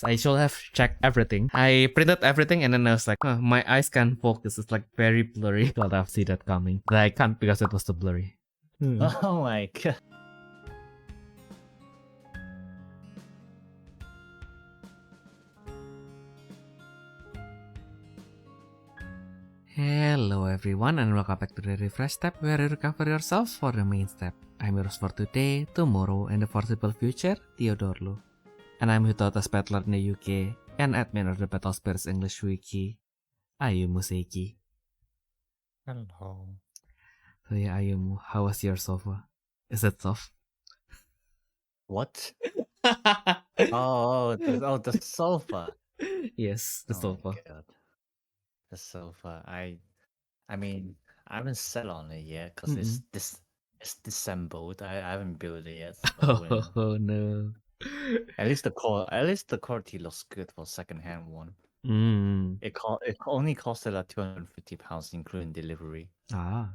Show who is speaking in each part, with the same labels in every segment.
Speaker 1: I should have checked everything. I printed everything and then I was like, my eyes can't focus. It's like very blurry. Thought I've seen that coming. But I can't because it was too blurry.
Speaker 2: Oh my god.
Speaker 1: Hello everyone and welcome back to the Refresh Step where you recover yourself for the main step. I'm yours for today, tomorrow, and the foreseeable future, Theodore Lu. And I'm Hitota's battler in the UK and admin of the Battle Spirits English Wiki, Ayumu Seiki.
Speaker 2: Hello.
Speaker 1: So yeah, Ayumu, how was your sofa? Is it soft?
Speaker 2: What? The sofa.
Speaker 1: Yes, the sofa.
Speaker 2: My god. The sofa. I mean, I haven't sat on it yet because it's disassembled. I haven't built it yet. So
Speaker 1: Oh no.
Speaker 2: At least the quality looks good for second-hand one. It only costed like £250 including delivery.
Speaker 1: Yeah,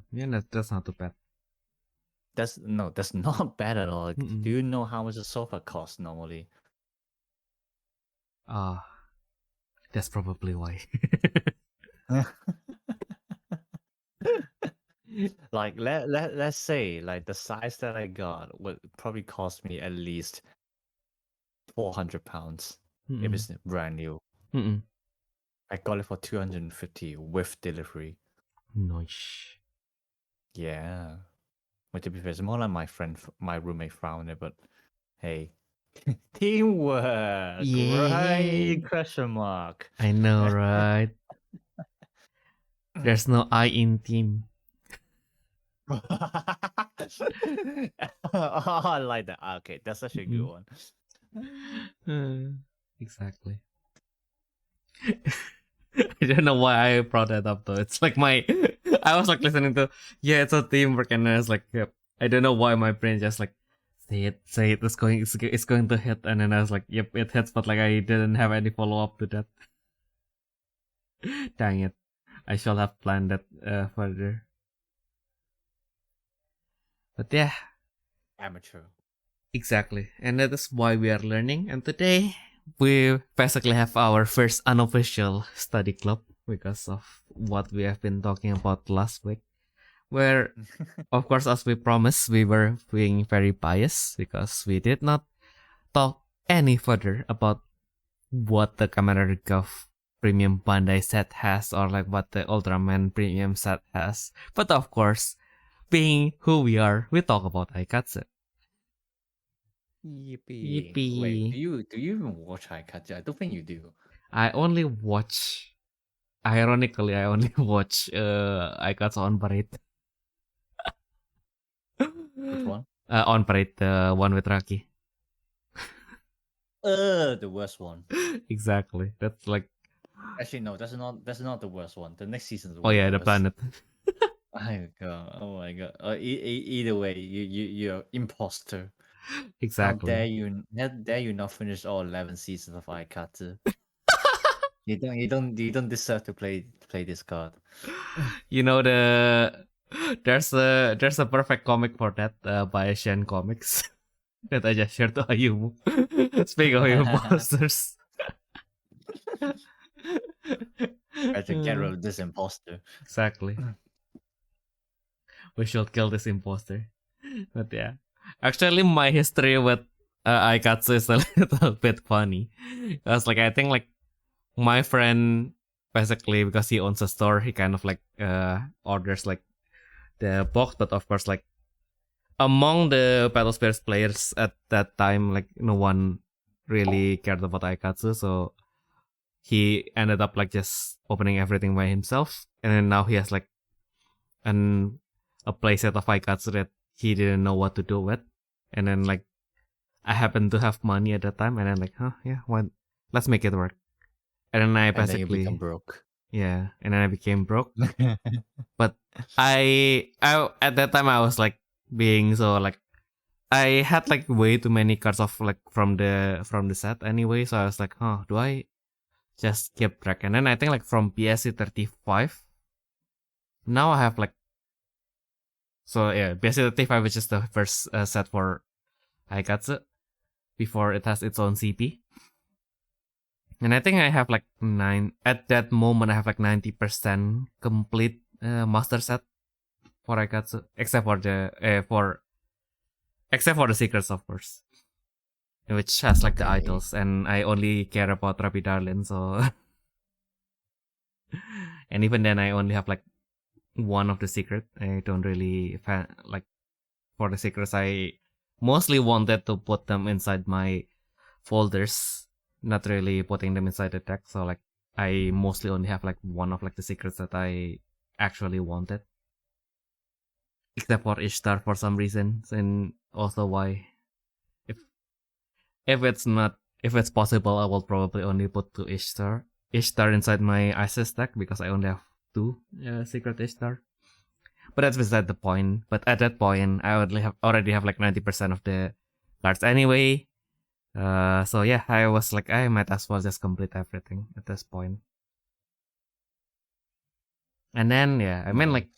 Speaker 1: that's not too bad.
Speaker 2: That's not bad at all. Do you know how much a sofa costs normally?
Speaker 1: That's probably why.
Speaker 2: Like let's say like the size that I got would probably cost me at least £400 if it's brand new. I got it for 250 with delivery.
Speaker 1: Nice.
Speaker 2: Yeah. But to be fair, it's more like my roommate found it, but hey. Teamwork, right? Question mark.
Speaker 1: I know, right? There's no I in team.
Speaker 2: I like that. Okay, that's such a good
Speaker 1: one. Exactly. I don't know why I brought that up though. It's like I was like listening to, it's a teamwork, and I was like, yep. I don't know why my brain just like, say it, it's going to hit, and then I was like, yep, it hits, but like I didn't have any follow up to that. Dang it. I should have planned that further. But yeah.
Speaker 2: Amateur.
Speaker 1: Exactly. And that is why we are learning. And today, we basically have our first unofficial study club because of what we have been talking about last week. Where, of course, as we promised, we were being very biased because we did not talk any further about what the Kamen Golf Premium Bandai set has or like what the Ultraman Premium set has. But of course, being who we are, we talk about Aikatsu.
Speaker 2: Yippee. Wait, do you even watch Aikatsu? I don't think you do.
Speaker 1: Ironically, I only watch Aikatsu on Parade.
Speaker 2: Which one?
Speaker 1: On Parade, the one with Raki.
Speaker 2: The worst one.
Speaker 1: Exactly. That's like.
Speaker 2: Actually, no, that's not the worst one. The next season's the
Speaker 1: worst. Oh yeah, the planet.
Speaker 2: Oh my god. Either way, you're imposter.
Speaker 1: Exactly.
Speaker 2: How dare you not finish all 11 seasons of Aikatsu? You don't deserve to play this card.
Speaker 1: You know there's a perfect comic for that by Shen Comics that I just shared to Ayumu. Speaking of imposters.
Speaker 2: I have to get rid of this imposter.
Speaker 1: Exactly. We should kill this imposter. But yeah. Actually, my history with Aikatsu is a little bit funny. Because like I think like my friend basically because he owns a store, he kind of like orders like the box, but of course like among the Battle Spirits players at that time, like no one really cared about Aikatsu, so he ended up like just opening everything by himself, and then now he has like a playset of Aikatsu that he didn't know what to do with, and then like I happened to have money at that time, and then like let's make it work, and then I basically
Speaker 2: and then you become broke.
Speaker 1: Yeah, and then I became broke. But I at that time I was like being so like I had like way too many cards of like from the set anyway, so I was like, do I just keep track? And then I think like from PSC 35, now I have like PSC 35, which is the first set for Aikatsu before it has its own CP. And I think I have like at that moment. I have like 90% complete master set for Aikatsu, except for the secrets, of course, which has like the
Speaker 2: Okay.
Speaker 1: idols, and I only care about Rapi Darlin, so and even then I only have like one of the secret. I don't really like for the secrets. I mostly wanted to put them inside my folders, not really putting them inside the deck. So like I mostly only have like one of like the secrets that I actually wanted, except for Ishtar for some reason, and also why if it's possible, I will probably only put two Ishtar inside my Isis deck because I only have two secret Ishtar. But that's beside the point. But at that point, I already have like 90% of the cards anyway. So yeah, I was like, I might as well just complete everything at this point. And then yeah, I mean like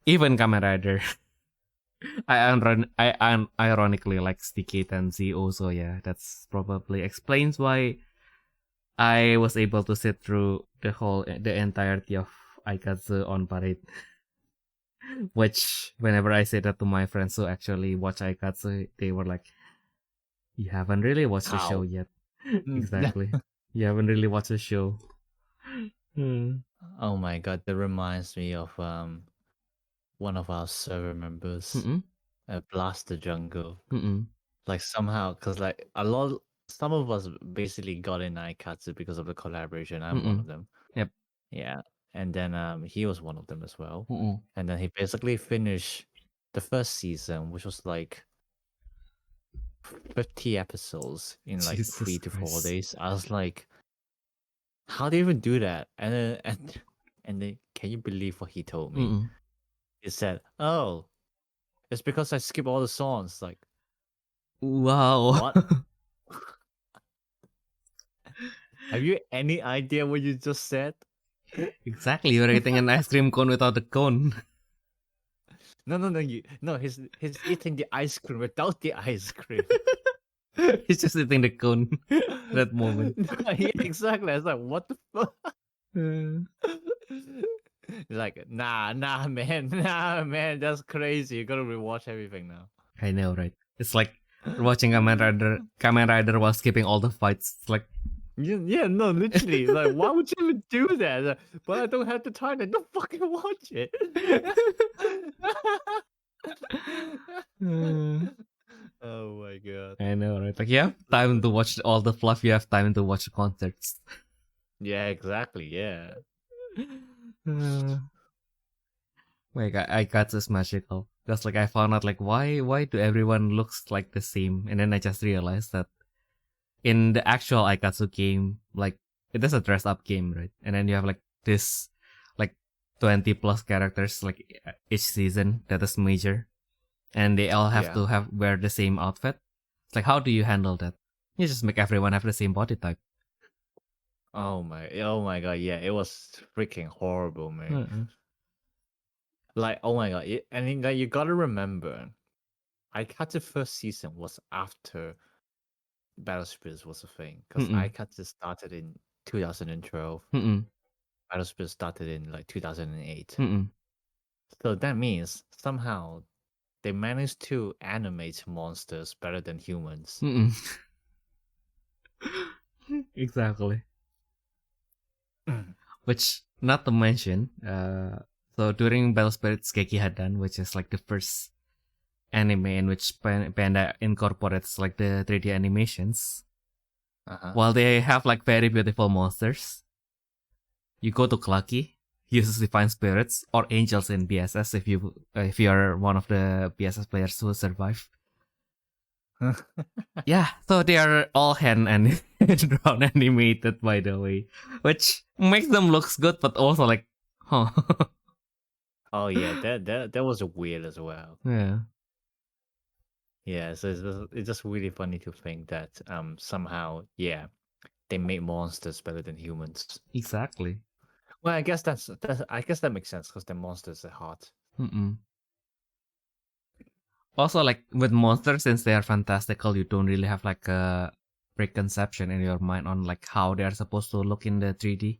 Speaker 1: even Kamen Rider, I ironically like Sticky and ZO. So yeah, that's probably explains why I was able to sit through the entirety of Aikatsu on Parade. Which, whenever I say that to my friends who actually watch Aikatsu, they were like, "You haven't really watched the show
Speaker 2: How?
Speaker 1: yet." Exactly. You haven't really watched the show.
Speaker 2: Oh my god, that reminds me of one of our server members,
Speaker 1: Mm-mm.
Speaker 2: Blast the Jungle.
Speaker 1: Mm-mm.
Speaker 2: Like somehow, because like some of us basically got in Aikatsu because of the collaboration. I'm one
Speaker 1: Mm-mm.
Speaker 2: of them.
Speaker 1: Yep.
Speaker 2: Yeah, and then he was one of them as well.
Speaker 1: Mm-mm.
Speaker 2: And then he basically finished the first season, which was like 50 episodes in like
Speaker 1: Jesus
Speaker 2: 3 to 4
Speaker 1: Christ.
Speaker 2: days. I was like, how do you even do that? And then and then can you believe what he told me?
Speaker 1: Mm-mm.
Speaker 2: He said, "Oh, it's because I skip all the songs." Like,
Speaker 1: Wow.
Speaker 2: what? Have you any idea what you just said?
Speaker 1: Exactly. You're eating an ice cream cone without a cone.
Speaker 2: No, he's eating the ice cream without the ice cream.
Speaker 1: He's just eating the cone at that moment.
Speaker 2: Yeah, exactly. I was like, what the fuck?
Speaker 1: Uh,
Speaker 2: He's like, nah, man, that's crazy. You gotta rewatch everything now.
Speaker 1: I know, right? It's like watching Kamen Rider while skipping all the fights. It's like,
Speaker 2: Yeah, no, literally. Like, why would you even do that? But I don't have the time. I don't fucking watch it. Oh my god.
Speaker 1: I know, right? Like you have time to watch all the fluff. You have time to watch the concerts.
Speaker 2: Yeah, exactly. Yeah.
Speaker 1: Like I got this magical. Because like I found out like why do everyone looks like the same, and then I just realized that in the actual Aikatsu game, like it is a dress up game, right? And then you have like this like 20 plus characters like each season that is major, and they all have to wear the same outfit. It's like how do you handle that? You just make everyone have the same body type.
Speaker 2: Oh my god, yeah, it was freaking horrible, man. Like, oh my god, and then, like, you gotta remember, Aikatsu first season was after Battle Spirits was a thing, because Aikatsu started in 2012. Battle Spirits started in like 2008. So that means somehow they managed to animate monsters better than humans.
Speaker 1: Exactly. Which, not to mention, so during Battle Spirits Keiki Hadan, which is like the first anime in which Bandai incorporates like the 3D animations, while they have like very beautiful monsters, you go to Klaki, uses Divine Spirits or Angels in BSS if you are one of the BSS players who survive. Yeah, so they are all hand and drawn animated, by the way, which makes them looks good, but also like, huh?
Speaker 2: Oh yeah, that was weird as well.
Speaker 1: Yeah.
Speaker 2: Yeah, so it's just really funny to think that somehow they make monsters better than humans.
Speaker 1: Exactly.
Speaker 2: Well, I guess that makes sense because the monsters are hot.
Speaker 1: Also, like with monsters, since they are fantastical, you don't really have like a preconception in your mind on like how they are supposed to look in the 3D.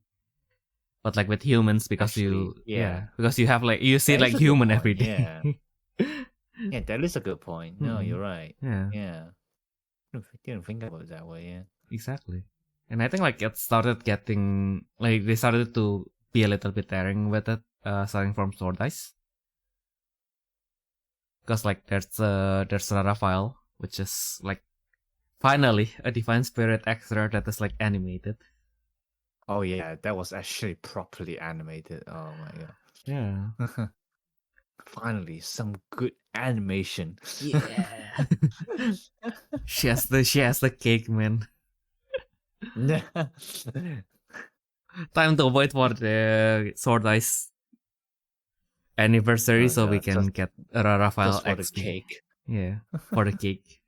Speaker 1: But like with humans, because because you have like you see like human every day.
Speaker 2: Yeah, that is a good point. No, you're right.
Speaker 1: Yeah.
Speaker 2: Didn't think about it that way. Yeah.
Speaker 1: Exactly. And I think like it started getting like they started to be a little bit daring with it, starting from Sword Ice. Because like there's Raphael, which is like finally a divine spirit extra that is like animated.
Speaker 2: Oh yeah, that was actually properly animated. Oh my god.
Speaker 1: Yeah.
Speaker 2: Finally, some good animation.
Speaker 1: Yeah. she has the cake, man. Time to wait for the Sword Ice anniversary so we can get Raphael
Speaker 2: just for
Speaker 1: XP.
Speaker 2: The cake.
Speaker 1: Yeah, for the cake.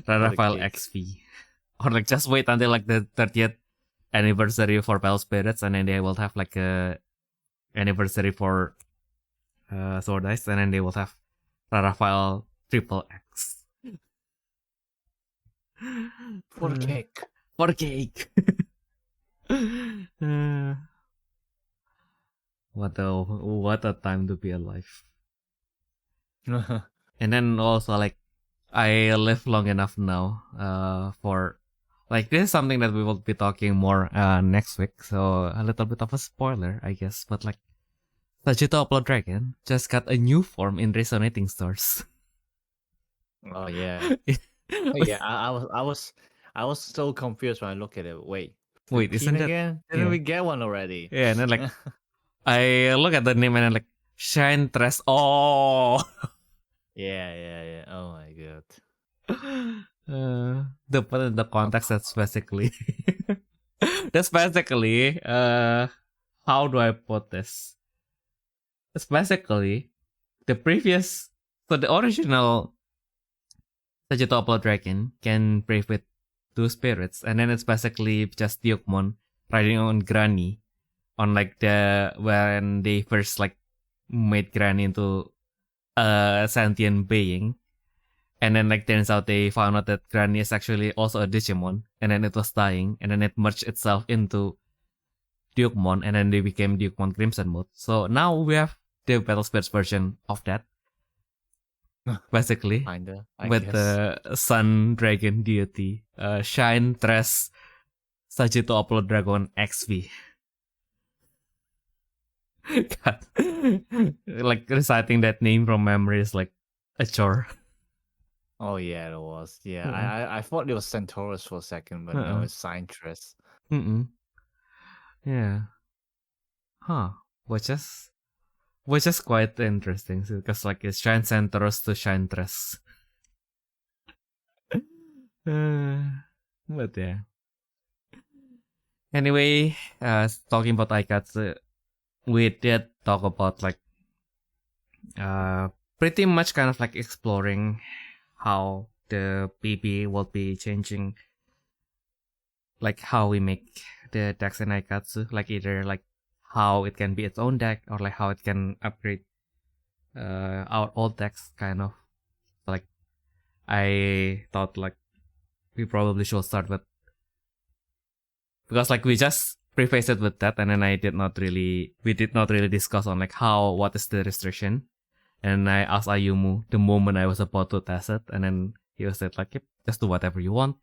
Speaker 1: Raphael XP. Or like just wait until like the 30th anniversary for Battle Spirits, and then they will have like a anniversary for Sword Ice, and then they will have Raphael Triple X.
Speaker 2: For the cake.
Speaker 1: For the cake. What a time to be alive. And then also like I live long enough now for like this is something that we will be talking more next week, so a little bit of a spoiler I guess, but like Sagittarius Upload Dragon just got a new form in resonating stores.
Speaker 2: Oh yeah. Yeah, I was so confused when I look at it. Wait,
Speaker 1: isn't that
Speaker 2: again? Didn't we get one already?
Speaker 1: Yeah, and then like I look at the name and I'm like Shine Tres. Oh.
Speaker 2: Yeah. Oh my god.
Speaker 1: The context that's basically how do I put this? It's basically the previous, so the original Sagittarius Upload Dragon can brave with 2 spirits, and then it's basically just Dyukmon riding on Granny on like when they first like made Granny into a sentient being. And then like turns out they found out that Granny is actually also a Digimon, and then it was dying, and then it merged itself into Dyukmon, and then they became Dyukmon Crimson Mode. So now we have the Battle Spirits version of that. Basically.
Speaker 2: Kinda,
Speaker 1: with the Sun Dragon deity. Shine Tres Sagittarius Upload Dragon XV. God. Like reciting that name from memory is like a chore.
Speaker 2: Oh yeah, it was. Yeah, I thought it was Centaurus for a second, but no, it's Sintress.
Speaker 1: Yeah. Huh. Which is quite interesting because like it's Shine Centaurus to Shine Tres. But yeah. Anyway, talking about Aikatsu, we did talk about like pretty much kind of like exploring how the PB will be changing, like how we make the decks in Aikatsu, like either like how it can be its own deck or like how it can upgrade our old decks kind of. Like I thought like we probably should start with, because like we just prefaced it with that, and then we did not really discuss on like what is the restriction. And I asked Ayumu the moment I was about to test it, and then he was like, yep, just do whatever you want.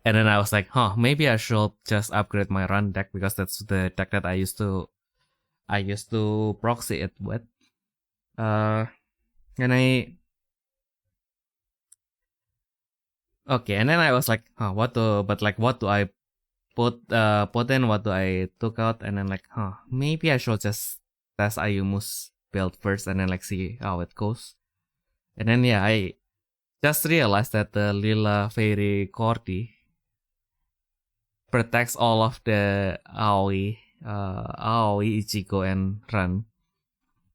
Speaker 1: And then I was like, maybe I should just upgrade my run deck, because that's the deck that I used to proxy it with. And then I was like, what do I put in, what do I took out? And then like, maybe I should just test Ayumu's build first and then like see how it goes. And then yeah, I just realized that the Lila Fairy Cordy protects all of the Aoi, Ichigo, and Ran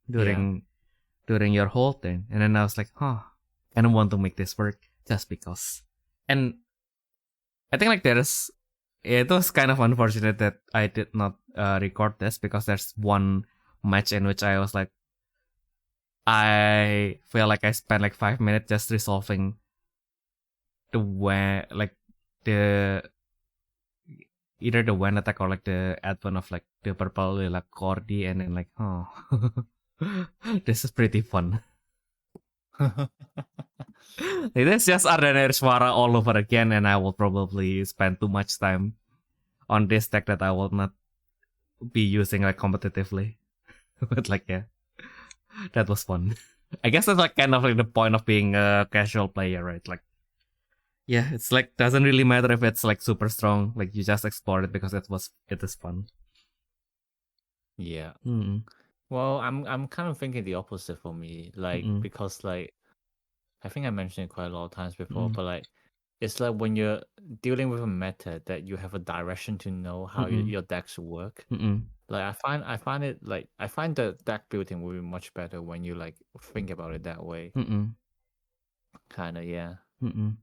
Speaker 1: during your whole turn. And then I was like, I don't want to make this work just because. And I think like it was kind of unfortunate that I did not record this, because there's one match in which I was like, I feel like I spent like 5 minutes just resolving the way, like the either the one attack or like the advent of like the purple like Cordy, and then like, oh, this is pretty fun. It is just ordinary Swara all over again, and I will probably spend too much time on this deck that I will not be using like competitively. But like, yeah, that was fun. I guess that's like kind of like the point of being a casual player, right? Like, yeah, it's like doesn't really matter if it's like super strong. Like you just explore it because it is fun.
Speaker 2: Yeah.
Speaker 1: Mm-mm.
Speaker 2: Well, I'm kind of thinking the opposite for me, like
Speaker 1: Mm-mm.
Speaker 2: because like I think I mentioned it quite a lot of times before,
Speaker 1: Mm-mm.
Speaker 2: but like it's like when you're dealing with a meta that you have a direction to know how
Speaker 1: Mm-mm.
Speaker 2: your decks work.
Speaker 1: Mm-mm.
Speaker 2: Like I find it like I find the deck building will be much better when you like think about it that way.
Speaker 1: Mm-mm.
Speaker 2: Kind of, yeah.
Speaker 1: Mm-mm.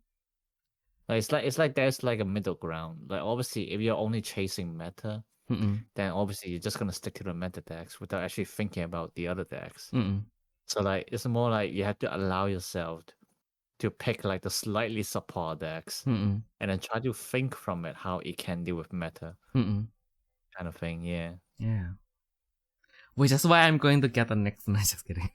Speaker 2: Like it's like there's like a middle ground. Like obviously, if you're only chasing meta,
Speaker 1: Mm-mm.
Speaker 2: then obviously you're just gonna stick to the meta decks without actually thinking about the other decks.
Speaker 1: Mm-mm.
Speaker 2: So like it's more like you have to allow yourself to pick like the slightly subpar decks
Speaker 1: Mm-mm.
Speaker 2: and then try to think from it how it can deal with meta
Speaker 1: Mm-mm.
Speaker 2: kind of thing. Yeah.
Speaker 1: Yeah. Which is why I'm going to get a next. No, just kidding.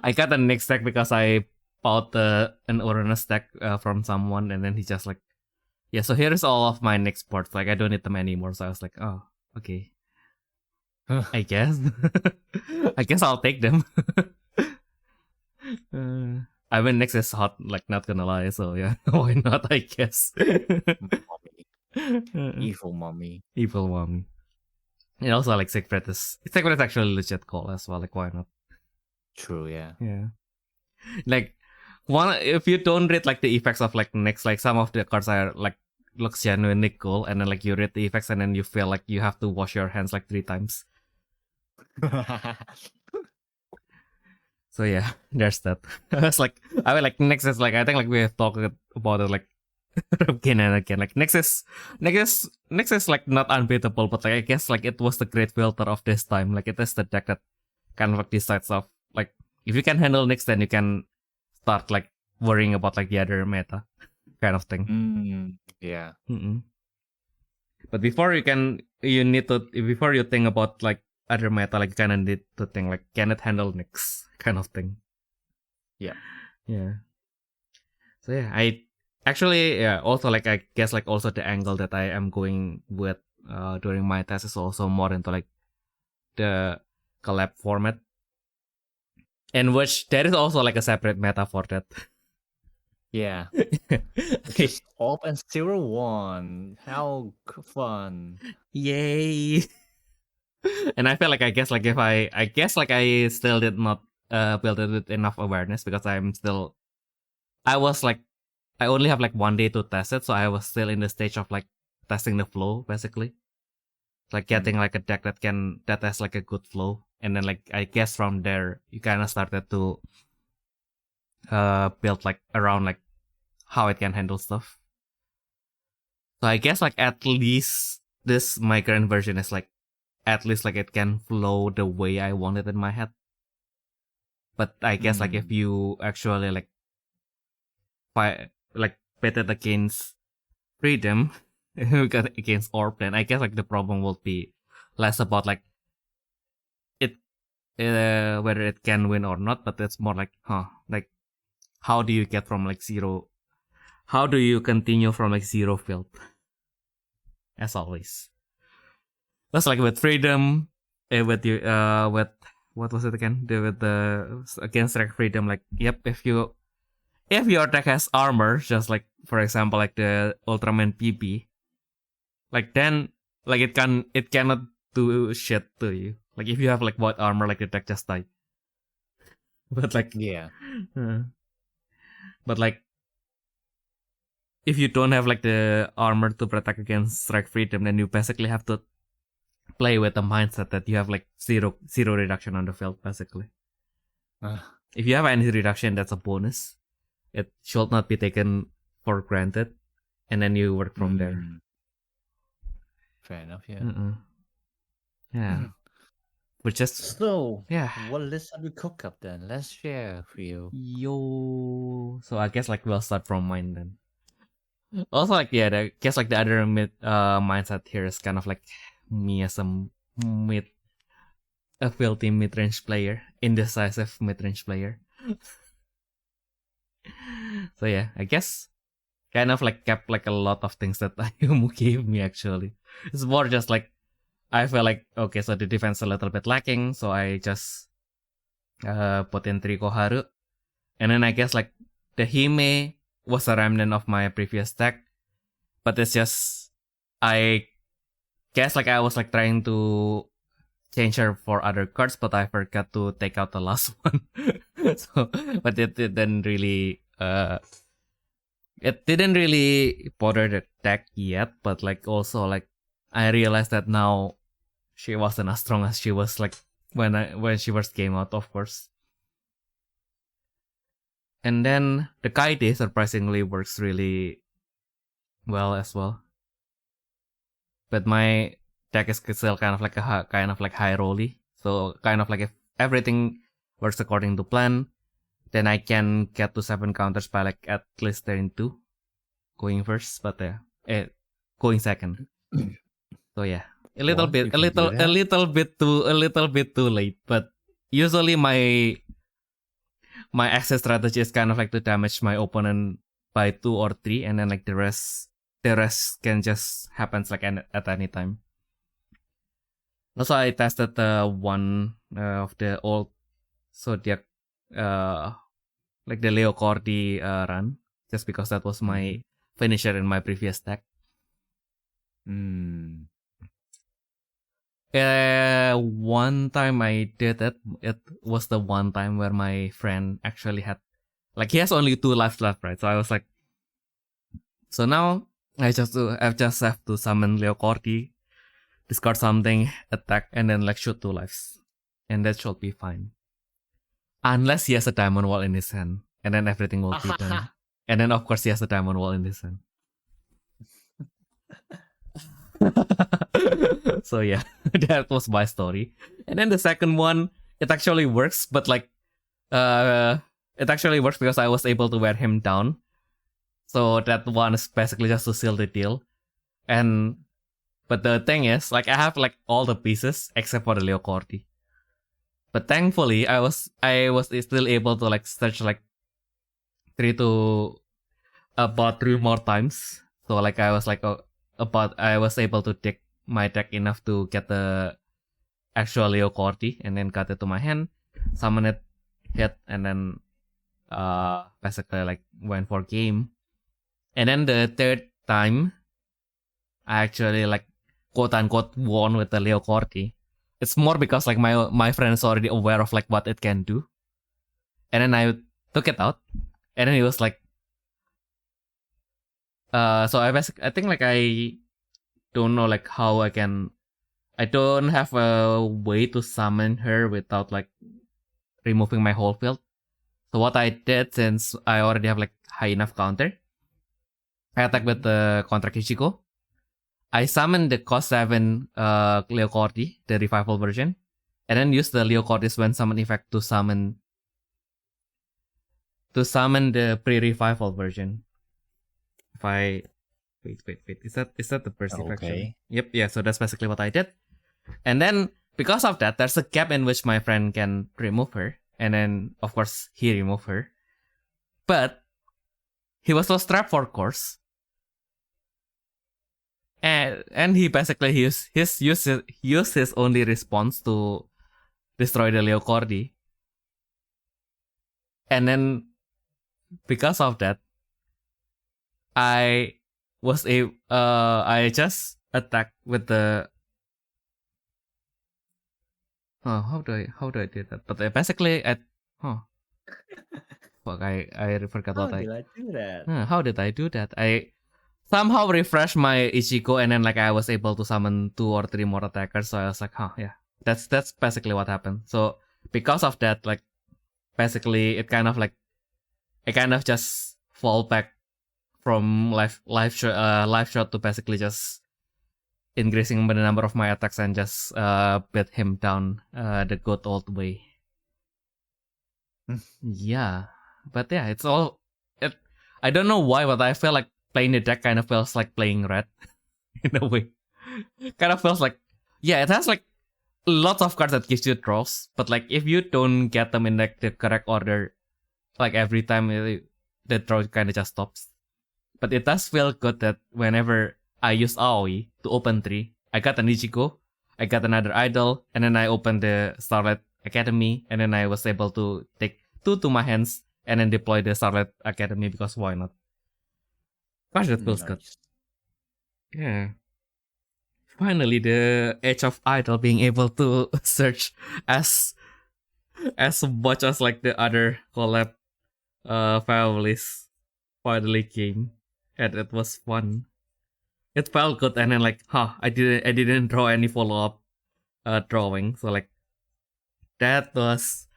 Speaker 1: I got a next deck because I bought an Uranus deck from someone, and then he just like, yeah, so here's all of my next boards. Like I don't need them anymore. So I was like, oh, okay. I guess. I guess I'll take them. I mean, next is hot, like not gonna lie. So yeah, why not? I guess.
Speaker 2: Mommy. Evil mommy.
Speaker 1: Evil mommy. And also like Secret is actually legit call as well. Like why not?
Speaker 2: True, yeah.
Speaker 1: Yeah. Like one, if you don't read like the effects of like next, like some of the cards are like looks genuinely cool, and then like you read the effects and then you feel like you have to wash your hands like 3 times. So yeah, there's that. It's like I mean like next is like I think like we have talked about it like again and again. Like next is like not unbeatable, but like I guess like it was the great filter of this time. Like it is the deck that kind of like decides of like if you can handle next, then you can start like worrying about like the other meta kind of thing.
Speaker 2: Yeah.
Speaker 1: Mm-mm. But before you need to before you think about like other meta, like you kind of need to think like can it handle next kind of thing.
Speaker 2: Yeah.
Speaker 1: Yeah. So yeah, I actually also like I guess like also the angle that I am going with during my test is also more into like the collab format, in which there is also like a separate meta for that.
Speaker 2: Yeah. Just Orb and 0-1. How fun.
Speaker 1: Yay. And I feel like I guess like if I guess like I still did not build it with enough awareness because I was like I only have like 1 day to test it, so I was still in the stage of like testing the flow basically. Like getting like a deck that has like a good flow, and then like I guess from there you kind of started to build like around like how it can handle stuff. So I guess like at least this my current version is like at least like it can flow the way I want it in my head. But I guess like if you actually like pit it against freedom against Orb, then I guess like the problem will be less about like it whether it can win or not, but it's more like like how do you get from like zero, how do you continue from like zero field, as always. That's like with freedom, with you with what was it again, with the against like freedom, like yep, if your deck has armor, just like for example like the Ultraman PB, like then like it cannot do shit to you. Like if you have like white armor, like the deck just died. But like
Speaker 2: Yeah.
Speaker 1: But like if you don't have like the armor to protect against strike freedom, then you basically have to play with the mindset that you have like zero reduction on the field basically. If you have any reduction, that's a bonus. It should not be taken for granted, and then you work from there.
Speaker 2: Fair enough, yeah.
Speaker 1: Yeah. But just
Speaker 2: so
Speaker 1: yeah.
Speaker 2: What list have you cooked up then? Let's share for you.
Speaker 1: Yo. So I guess like we'll start from mine then. Also, like, yeah, I guess like the other mindset here is kind of like me as a filthy mid-range player, indecisive mid-range player. So yeah, I guess kind of like kept like a lot of things that Ayumu gave me actually. It's more just like I feel like okay, so the defense a little bit lacking, so I just put in 3 Koharu. And then I guess like the Hime was a remnant of my previous deck, but it's just I guess like I was like trying to change her for other cards, but I forgot to take out the last one. So, but it didn't really bother the deck yet. But like also like I realized that now she wasn't as strong as she was like when she first came out, of course. And then the Kaide surprisingly works really well as well. But my deck is still kind of like high rolly. So kind of like if everything works according to plan, then I can get to 7 counters by like at least turn 2 going first, but going second. So yeah, a little bit too late. But usually my exit strategy is kind of like to damage my opponent by 2 or 3, and then like the rest can just happens like at any time. Also, I tested one of the old Zodiac, like the Leo Cordy run, just because that was my finisher in my previous deck. One time I did it. It was the one time where my friend actually had, like, he has only 2 lives left, right? So I was like, so now I just have to summon Leo Cordy, discard something, attack, and then like shoot 2 lives, and that should be fine. Unless he has a diamond wall in his hand, and then everything will be done. And then of course he has a diamond wall in his hand. So yeah, that was my story. And then the second one, it actually works, but like, it actually works because I was able to wear him down. So that one is basically just to seal the deal. But the thing is, like, I have like all the pieces except for the Leo Cordy. But thankfully, I was still able to like search like 3 more times. So like I was like I was able to take my deck enough to get the actual Leo Cordy and then cut it to my hand, summon it, hit, and then basically like went for game. And then the third time, I actually like quote unquote won with the Leo Cordy. It's more because like my friend is already aware of like what it can do. And then I took it out, and then he was like, so I think like I don't know like how I don't have a way to summon her without like removing my whole field. So what I did, since I already have like high enough counter, I attack with the Contract Ichigo. I summon the cost 7 Leo Cordy, the revival version, and then use the Leo Cordy's when summon effect to summon the pre-revival version. If I wait, is that the first effect?
Speaker 2: Okay.
Speaker 1: Yep, yeah. So that's basically what I did, and then because of that, there's a gap in which my friend can remove her, and then of course he removed her, but he was lost trap for course. And he basically used his only response to destroy the Leo Cordy. And then because of that, I just attacked with the how do I do that? But basically fuck, I forgot what I
Speaker 2: did I do that?
Speaker 1: how did I do that? I somehow refreshed my Ichigo, and then like I was able to summon 2 or 3 more attackers. So I was like, yeah, that's basically what happened. So because of that, like basically it kind of just fall back from life shot to basically just increasing the number of my attacks and just beat him down the good old way. Yeah, but yeah, it's all. I don't know why, but I feel like playing the deck kind of feels like playing red in a way. Kind of feels like, yeah, it has like lots of cards that gives you draws, but like if you don't get them in like the correct order, like every time the draw kind of just stops. But it does feel good that whenever I use Aoi to open 3, I got an Ichigo, I got another idol, and then I opened the Starlight Academy, and then I was able to take 2 to my hands and then deploy the Starlight Academy because why not? Gosh, that feels good. Yeah. Finally, the Age of Idol being able to search as much as like the other collab families finally came, and it was fun. It felt good, and then like, I didn't draw any follow up drawing, so like that was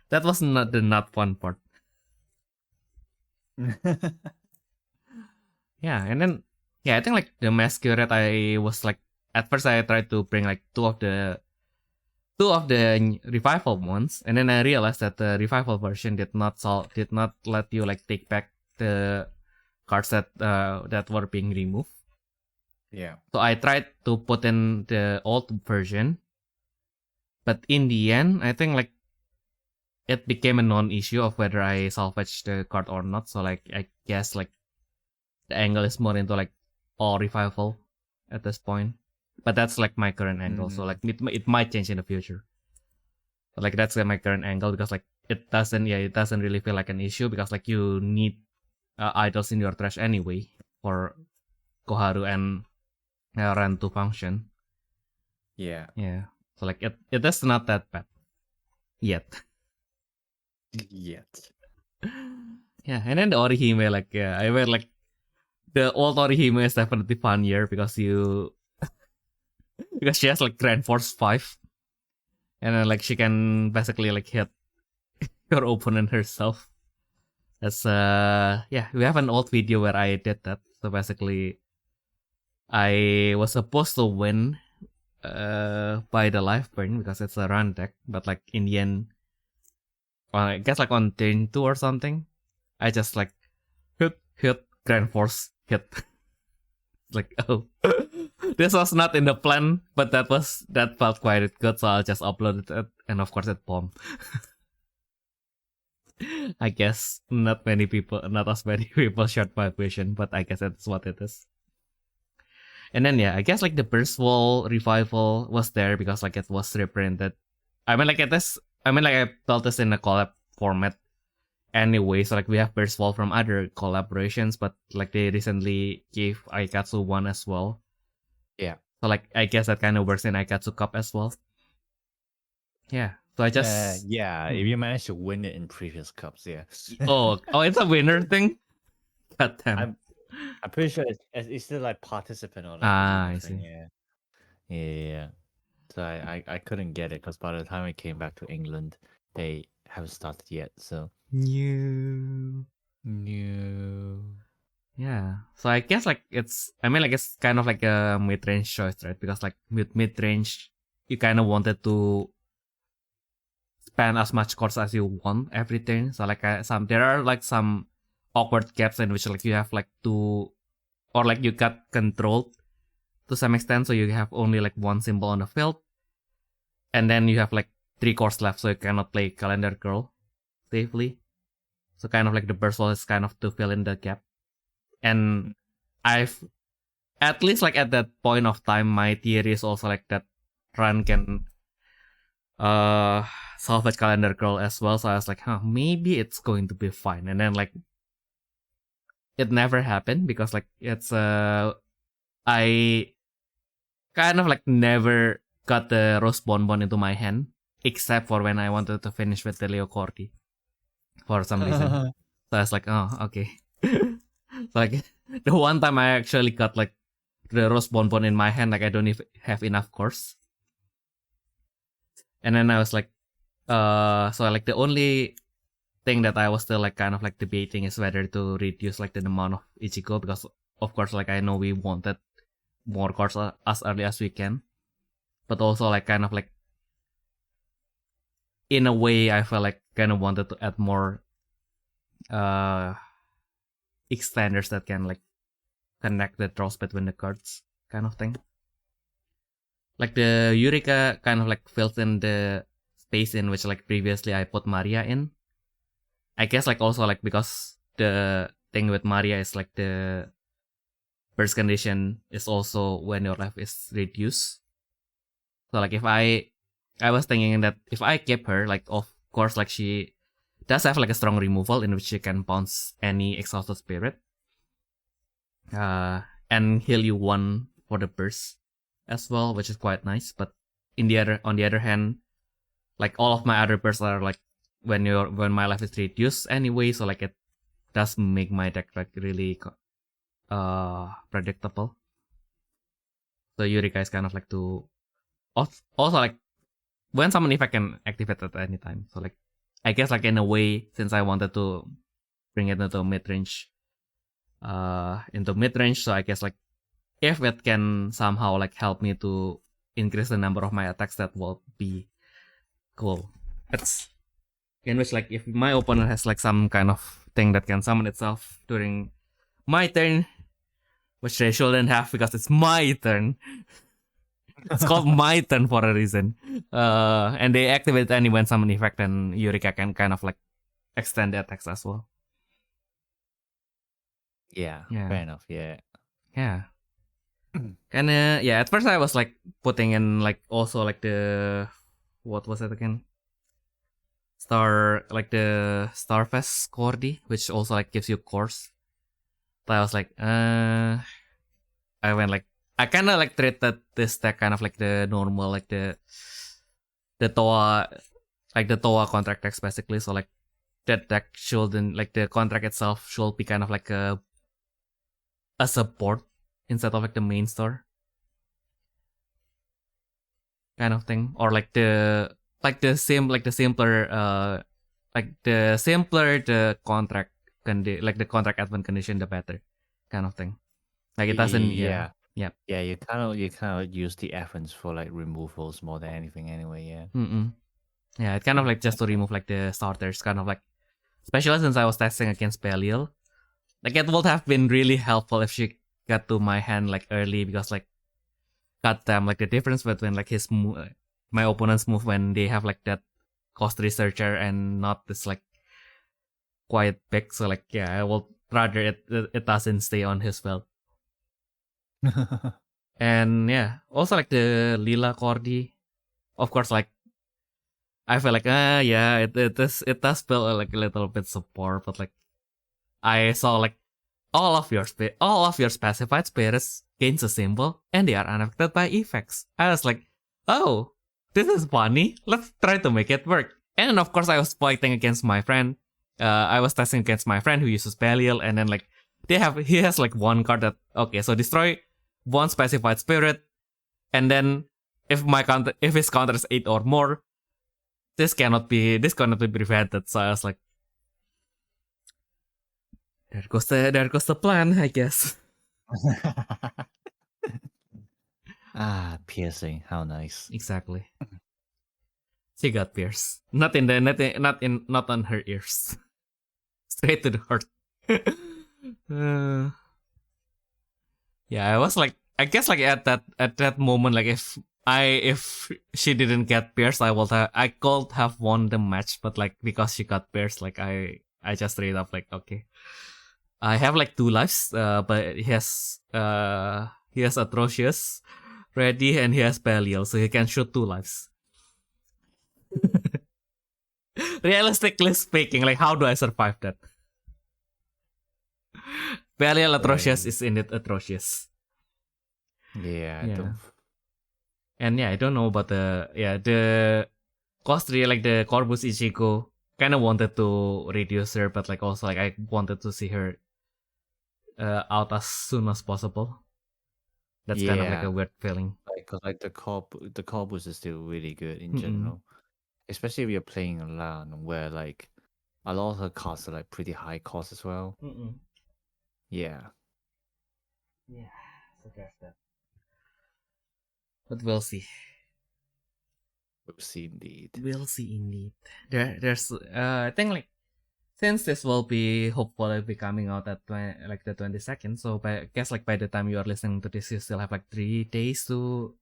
Speaker 1: not the not fun part. Yeah, and then I think like the Masquerade, I was like at first I tried to bring like two of the revival ones, and then I realized that the revival version did not let you like take back the cards that were being removed.
Speaker 2: Yeah.
Speaker 1: So I tried to put in the old version, but in the end, I think like it became a non-issue of whether I salvage the card or not. So like I guess like the angle is more into like all revival at this point. But that's like my current angle. So like it might change in the future. But like that's my current angle because like it doesn't really feel like an issue because like you need idols in your trash anyway for Koharu and Ren to function.
Speaker 2: Yeah.
Speaker 1: Yeah. So like it is not that bad yet. Yeah, and then the Orihime, like I wear like the old Orihime is definitely funnier because because she has like Grand Force 5, and then like she can basically like hit your opponent herself. That's we have an old video where I did that. So basically, I was supposed to win by the life burn because it's a run deck, but like in the end, I guess like on turn 2 or something, I just like hit Grand Force hit. Like, oh, this was not in the plan, but that felt quite good, so I'll just upload it, and of course it bombed. I guess not as many people shared my vision, but I guess that's what it is. And then I guess like the Burst Wall revival was there because like it was reprinted. I mean like I felt this in a collab format anyway, so like we have Burst Wall from other collaborations, but like they recently gave Aikatsu one as well.
Speaker 2: Yeah.
Speaker 1: So like I guess that kind of works in Aikatsu Cup as well. Yeah. So I just
Speaker 2: if you managed to win it in previous cups, yeah.
Speaker 1: oh, it's a winner thing. God damn.
Speaker 2: I'm pretty sure it's still like participant or like
Speaker 1: I
Speaker 2: thing.
Speaker 1: see.
Speaker 2: Yeah. So I couldn't get it because by the time I came back to England, they haven't started yet. So
Speaker 1: New. Yeah. So I guess like it's kind of like a mid-range choice, right? Because like mid-range, you kind of wanted to spend as much cards as you want every turn. So like there are like some awkward gaps in which like you have like to, or like you got controlled to some extent, so you have only like one symbol on the field, and then you have like 3 cards left, so you cannot play Calendar Girl safely. So kind of like the burst wall is kind of to fill in the gap. And I've at least like at that point of time, my theory is also like that Ran can salvage Calendar Girl as well. So I was like, maybe it's going to be fine. And then like it never happened because like it's I kind of like never got the Rose Bonbon into my hand, except for when I wanted to finish with the Leo Corti for some reason. So I was like, oh, okay. Like the one time I actually got like the Rose Bonbon in my hand, like I don't even have enough course. And then I was like, so like the only thing that I was still like kind of like debating is whether to reduce like the amount of Ichigo, because of course like I know we wanted more cards as early as we can, but also like kind of like in a way I felt like kind of wanted to add more extenders that can like connect the draws between the cards, kind of thing. Like the Eureka kind of like fills in the space in which like previously I put Maria in. I guess like also like because the thing with Maria is like the burst condition is also when your life is reduced. So like if I was thinking that if I keep her, like of course like she does have like a strong removal in which she can bounce any exhausted spirit. And heal you 1 for the burst as well, which is quite nice. But on the other hand, like all of my other bursts are like when my life is reduced anyway, so like it does make my deck like really predictable. So Eureka is kind of like to also like when summon effect can activate at any time. So like I guess like in a way, since I wanted to bring it into mid range, so I guess like if it can somehow like help me to increase the number of my attacks, that will be cool. It's in which like if my opponent has like some kind of thing that can summon itself during my turn, which they shouldn't have because it's my turn. It's called my turn for a reason. And they activate any when summon effect, and Eureka can kind of like extend the attacks as well.
Speaker 2: Yeah,
Speaker 1: Yeah.
Speaker 2: fair enough. Yeah.
Speaker 1: And at first I was like putting in like also like the what was it again? The Starfest Cordy, which also like gives you course. But I was like, I went like I kind of like treated this deck kind of like the normal like the Toa contract decks basically. So like that deck shouldn't like the contract itself should be kind of like a support instead of like the main store kind of thing, or like the simpler the contract the contract advent condition, the better kind of thing. Like it doesn't.
Speaker 2: Yeah. You kind of use the Evans for like removals more than anything anyway. Yeah.
Speaker 1: Yeah, it kind of like just to remove like the starters, kind of like, especially since I was testing against Belial, like it would have been really helpful if she got to my hand like early, because like goddamn, like the difference between like his my opponent's move when they have like that cost researcher and not this like quiet pick. So like I will rather it doesn't stay on his belt. And also like the Lila Cordy, of course, like I feel like it does feel like a little bit support, but like I saw like all of your specified spirits gains a symbol and they are unaffected by effects. I was like, oh, this is funny. Let's try to make it work. And of course I was fighting against my friend. I was testing against my friend who uses Belial, and then like he has like one card that so destroy one specified spirit, and then if his counter is 8 or more, this cannot be prevented. So I was like, there goes the plan, I guess.
Speaker 2: Piercing, how nice.
Speaker 1: Exactly. She got pierced. Not on her ears. Straight to the heart. I was like, I guess like at that moment, like if she didn't get pierced, I could have won the match, but like because she got pierced, like I just straight up like, okay, I have like 2 lives, but he has Atrocious ready and he has Belial, so he can shoot 2 lives. Realistically speaking, like how do I survive that? Belial Atrocious is indeed atrocious.
Speaker 2: Yeah.
Speaker 1: And I don't know about the Costri, like the Corvus Ichigo, kind of wanted to reduce her, but like also like I wanted to see her out as soon as possible. That's kind of like a weird feeling.
Speaker 2: Like the Corvus is still really good in general, especially if you're playing a LAN where like a lot of her cards are like pretty high cost as well. Yeah,
Speaker 1: so there's that. But we'll see.
Speaker 2: We'll see indeed.
Speaker 1: There's I think like since this will be hopefully be coming out at like the 22nd, so I guess like by the time you are listening to this, you still have like 3 days to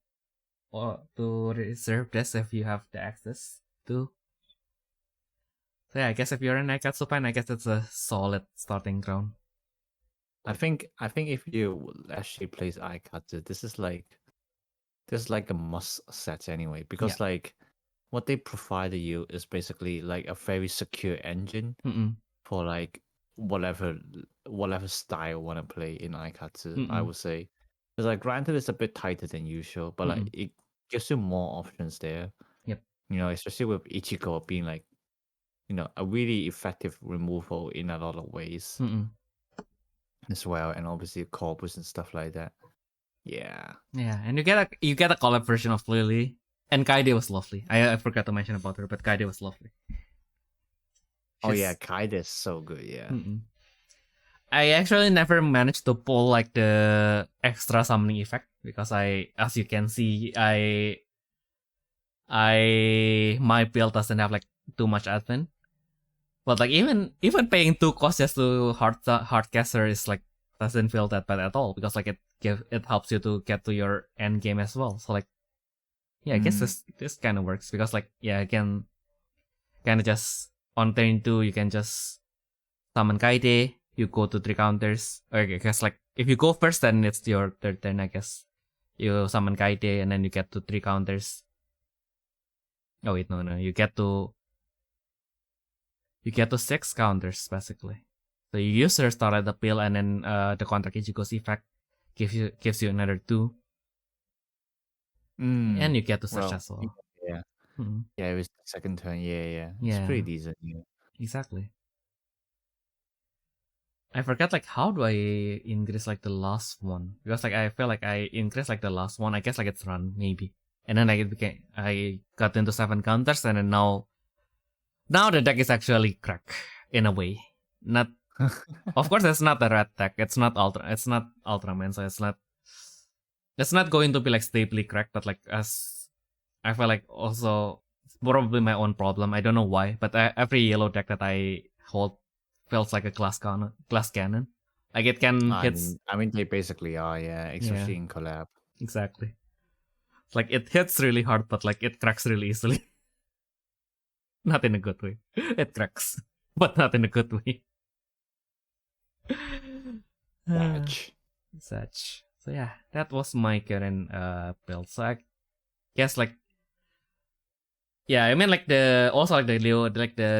Speaker 1: reserve this if you have the access to. So yeah, I guess if you're an Aikatsu fan, I guess it's a solid starting ground.
Speaker 2: I think if you actually play Aikatsu, this is like a must set anyway, because like what they provided you is basically like a very secure engine for like whatever style you want to play in Aikatsu. I would say, because like granted it's a bit tighter than usual, but like it gives you more options there.
Speaker 1: Yep.
Speaker 2: You know, especially with Ichigo being like, you know, a really effective removal in a lot of ways as well, and obviously corpus and stuff like that. Yeah,
Speaker 1: and you get a collab version of Lily, and Kaide was lovely. I forgot to mention about her, but Kaide was lovely.
Speaker 2: Oh yeah, Kaide is so good. Yeah.
Speaker 1: I actually never managed to pull like the extra summoning effect because as you can see, my build doesn't have like too much admin. But like even paying 2 costs just to hardcaster is like doesn't feel that bad at all, because like it helps you to get to your end game as well. So like, yeah, I guess this kind of works, because like, yeah, again, kind of just on turn 2 you can just summon Kaide, you go to 3 counters. Or I guess like if you go first, then it's your third turn, I guess. You summon Kaide and then you get to 3 counters. Oh wait, no, you get to 6 counters basically. So you use her start at the pill, and then the contract Ichigo's effect gives you another 2. And you get to search as well.
Speaker 2: Yeah. Yeah, it was the second turn. Yeah. It's pretty decent. Yeah.
Speaker 1: Exactly. I forgot like how do I increase like the last one, because like I feel like I increased like the last one. I guess like it's run maybe, and then I got into 7 counters, and then now the deck is actually cracked in a way. Not, of course, it's not the red deck. It's not Ultraman, so it's not going to be like stably cracked. But like, as I feel like also it's probably my own problem. I don't know why, but every yellow deck that I hold feels like a glass cannon. Like it can hit.
Speaker 2: I mean, they basically are, yeah, especially in collab.
Speaker 1: Exactly. Like it hits really hard, but like it cracks really easily. Not in a good way. It cracks, but not in a good way. Such. So yeah, that was my current build. So I guess like, yeah, I mean like the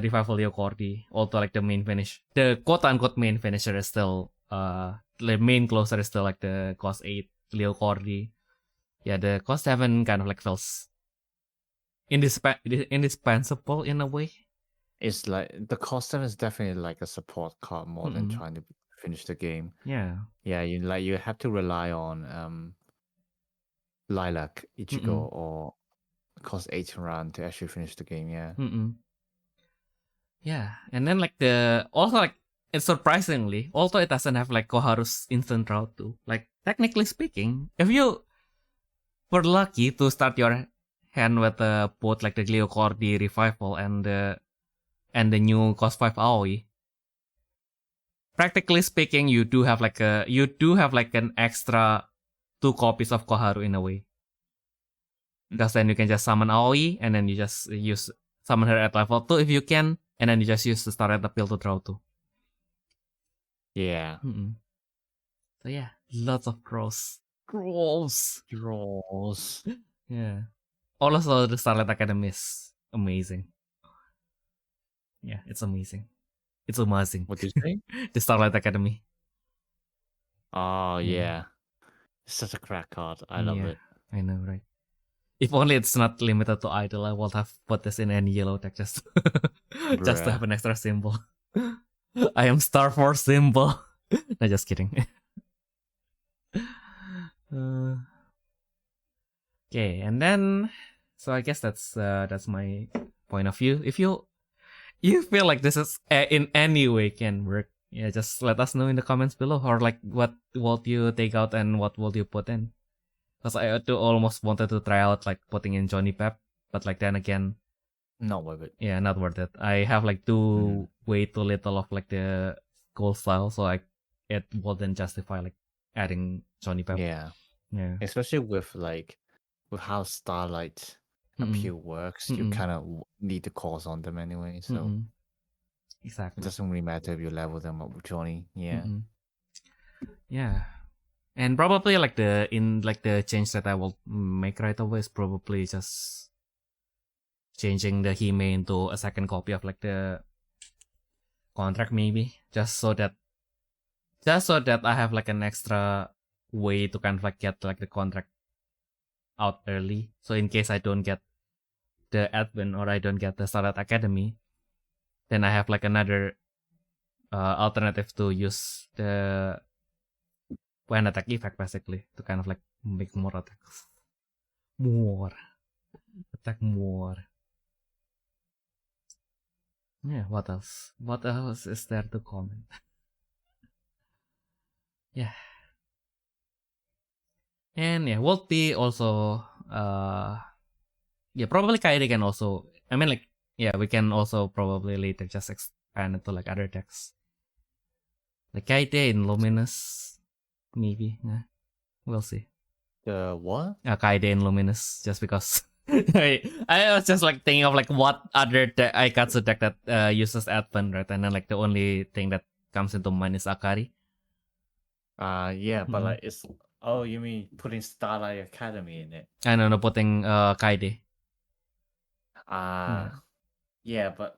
Speaker 1: revival Leo Cordy, also like the main finish, the quote unquote main finisher is still the main closer is still like the cost 8 Leo Cordy. Yeah, the cost 7 kind of like feels indispensable in a way.
Speaker 2: It's like the cost 7 is definitely like a support card more than trying to finish the game.
Speaker 1: Yeah,
Speaker 2: you have to rely on Lilac, Ichigo, or cost 8 run to actually finish the game.
Speaker 1: Yeah, and then like it's surprisingly, although it doesn't have like Koharu's instant route too. Like technically speaking, if you were lucky to start your hand with both like the Leo Cordy revival and the new cost 5 Aoi, practically speaking, you do have like an extra 2 copies of Koharu in a way. Because then you can just summon Aoi, and then you just summon her at level 2 if you can, and then you just use the start at the pill to draw 2.
Speaker 2: Yeah.
Speaker 1: So yeah, lots of draws. Yeah. Also, the Starlight Academy is amazing. Yeah, it's amazing. It's amazing.
Speaker 2: What did you say?
Speaker 1: The Starlight Academy.
Speaker 2: Oh yeah, it's such a crack card. I love it.
Speaker 1: I know, right? If only it's not limited to idol, I would have put this in any yellow deck just to have an extra symbol. I am Star Force symbol. No, just kidding. Okay, and then so I guess that's my point of view. If you feel like this is in any way can work, yeah, just let us know in the comments below, or like what you take out and what will you put in. Because I almost wanted to try out like putting in Johnny Pep, but like then again,
Speaker 2: Not worth it.
Speaker 1: Yeah, not worth it. I have like way too little of like the gold style, so it wouldn't justify like adding Johnny Pep.
Speaker 2: Yeah.
Speaker 1: Yeah.
Speaker 2: Especially with how Starlight appeal works, you kind of need the calls on them anyway. So it
Speaker 1: Exactly.
Speaker 2: doesn't really matter if you level them up with Johnny. Yeah.
Speaker 1: Yeah. And probably like the change that I will make right away is probably just changing the Hime into a second copy of like the contract, maybe just so that I have like an extra way to kind of like get like the contract out early. So in case I don't get the admin or I don't get the Starlight Academy, then I have like another alternative to use the when attack effect basically to kind of like make more attacks. Attack more. Yeah, what else? What else is there to comment? Yeah. And yeah, World P also yeah, probably Kaede can also, I mean like, yeah, we can also probably later just expand it to like other decks. Like Kaede in Luminous, maybe. Yeah. We'll see.
Speaker 2: The what?
Speaker 1: Kaede in Luminous, just because I was just like thinking of like what other Aikatsu deck that uses Advent, right? And then like the only thing that comes into mind is Akari.
Speaker 2: Yeah, but like it's you mean putting Starlight Academy in it?
Speaker 1: I don't know, putting Kaede.
Speaker 2: Yeah, but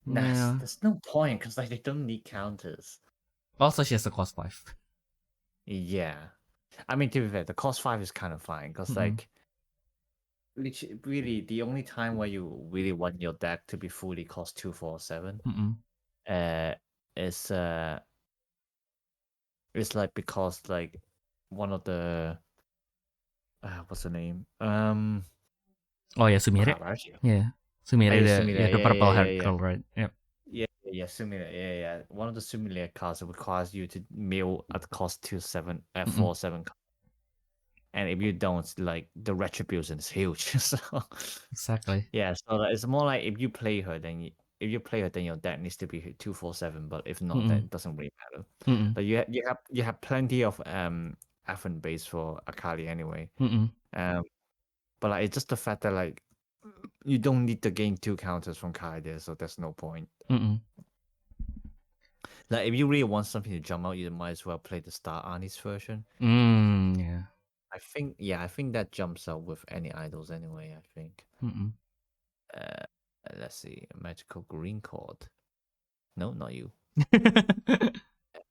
Speaker 2: there's no point because like they don't need counters.
Speaker 1: Also, she has a cost 5.
Speaker 2: Yeah, I mean to be fair, the cost 5 is kind of fine because like really the only time where you really want your deck to be fully cost 247 is it's like because like one of the what's the name
Speaker 1: oh yeah, Sumire. Yeah, Sumire, the purple haired girl, right? Yep.
Speaker 2: Yeah, Sumire. Yeah. One of the Sumire cards that requires you to mill at cost 47, and if you don't, like the retribution is huge. So
Speaker 1: exactly.
Speaker 2: Yeah, so it's more like if you play her, then your deck needs to be 247. But if not, then it doesn't really matter. But you have plenty of Afrin base for Akali anyway. But like it's just the fact that like you don't need to gain 2 counters from Kaede, so there's no point. Like if you really want something to jump out, you might as well play the Star Anis version.
Speaker 1: Yeah.
Speaker 2: I think that jumps out with any idols anyway. I think. Let's see, magical green chord. No, not you.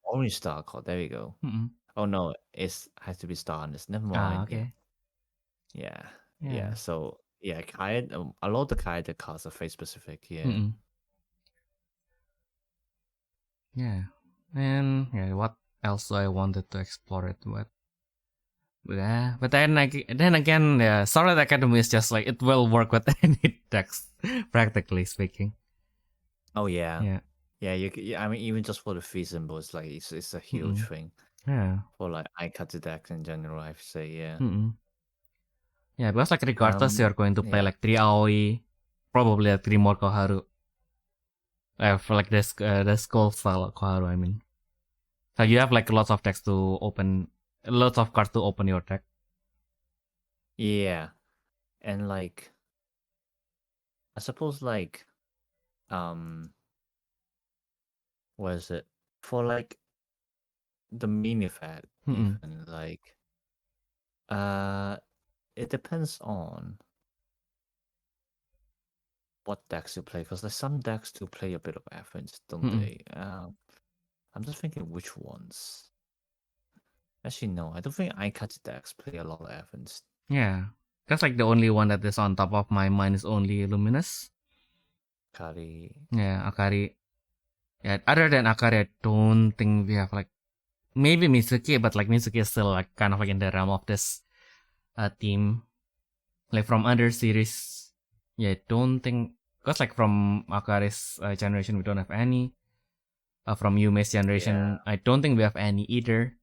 Speaker 2: Orange star chord. There we go. Oh no, it has to be Star Anis. Never mind.
Speaker 1: Okay.
Speaker 2: Yeah. So yeah, Kaede, a lot of the Kaede cards are phase specific. Yeah.
Speaker 1: Yeah. And yeah, what else I wanted to explore it with? Yeah, but then again, yeah, Starlight Academy is just like it will work with any text, practically speaking.
Speaker 2: Oh yeah. I mean, even just for the fee symbol, it's like it's a huge thing.
Speaker 1: Yeah.
Speaker 2: For like Aikatsu decks in general, I have to say, yeah.
Speaker 1: Yeah, because like regardless, you're going to play like 3 Aoi, probably like 3 more Koharu. For like this Skull style Koharu, I mean. So you have like lots of decks to open, lots of cards to open your deck.
Speaker 2: Yeah, and like, I suppose like, what is it for like the mini fat? Even like, it depends on what decks you play, because there's some decks do play a bit of Athens, don't they? I'm just thinking which ones. Actually, no, I don't think Aikatsu decks play a lot of Athens.
Speaker 1: Yeah, that's like the only one that is on top of my mind is only Luminous.
Speaker 2: Akari.
Speaker 1: Yeah, Akari. Yeah, other than Akari, I don't think we have like maybe Mitsuki, but like Mitsuki is still like kind of like in the realm of this team. Like from other series, yeah, I don't think because like from Akari's generation we don't have any. From Yume's generation, I don't think we have any either.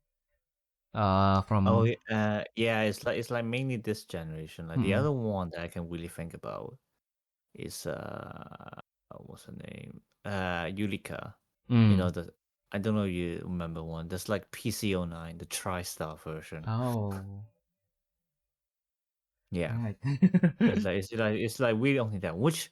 Speaker 1: From
Speaker 2: yeah, it's like mainly this generation. Like the other one that I can really think about is what's her name? Yulika.
Speaker 1: Mm.
Speaker 2: You know the I don't know if you remember one. There's like PC09, the TriStar version.
Speaker 1: Oh.
Speaker 2: Yeah.
Speaker 1: Right.
Speaker 2: It's like really only that, which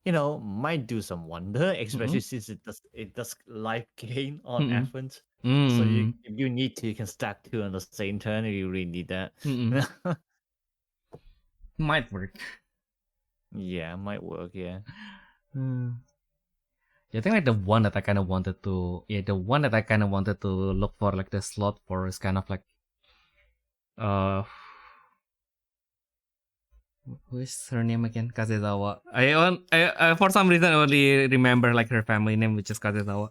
Speaker 2: might do some wonder, especially since it does life gain on
Speaker 1: Mm-mm.
Speaker 2: effort. So
Speaker 1: Mm.
Speaker 2: if you need to, you can stack two on the same turn if you really need that.
Speaker 1: Mm-mm. Might work.
Speaker 2: Yeah, might work. Yeah.
Speaker 1: Mm. Yeah, I think like the one that I kind of wanted to, look for like the slot for is kind of like, uh, who is her name again? Kazezawa. I for some reason I only remember like her family name, which is Kazezawa.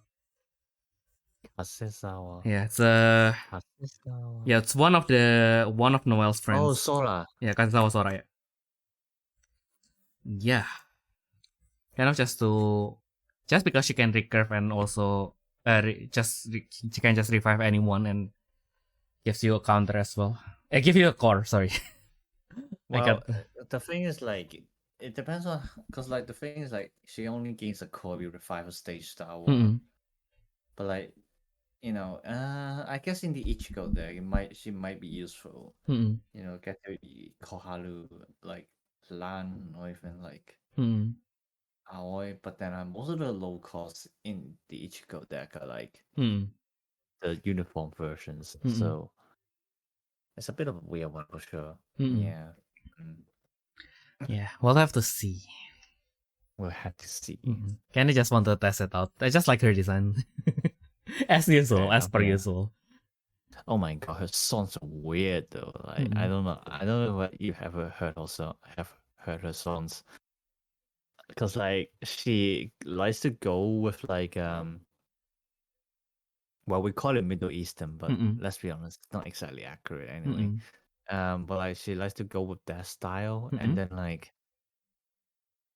Speaker 2: Kasesawa.
Speaker 1: Yeah, it's
Speaker 2: Kasesawa.
Speaker 1: yeah, it's one of Noel's friends.
Speaker 2: Oh, Sora.
Speaker 1: Yeah, Kazezawa Sora. Yeah. Yeah, kind of just because she can recurve and also she can just revive anyone and gives you a counter as well. I give you a core. Sorry. I
Speaker 2: Well,
Speaker 1: got
Speaker 2: the thing is like it depends on because like the thing is like she only gains a core with 5 stage star one,
Speaker 1: Mm-mm.
Speaker 2: but like I guess in the Ichigo deck she might be useful.
Speaker 1: Mm-mm.
Speaker 2: Get to Koharu like Lan or even like
Speaker 1: Mm-mm.
Speaker 2: Aoi, but then most of the low costs in the Ichigo deck are like
Speaker 1: Mm-mm.
Speaker 2: the uniform versions,
Speaker 1: Mm-mm.
Speaker 2: so it's a bit of a weird one for sure.
Speaker 1: Mm-mm.
Speaker 2: Yeah.
Speaker 1: Yeah, we'll have to see.
Speaker 2: We'll have to see.
Speaker 1: Kenny just want to test it out. I just like her design. As usual, as per usual.
Speaker 2: Oh my god, her songs are weird though. Like I don't know what you ever heard have heard her songs. Because like she likes to go with like well, we call it Middle Eastern, but let's be honest, it's not exactly accurate anyway. But like she likes to go with that style, and then like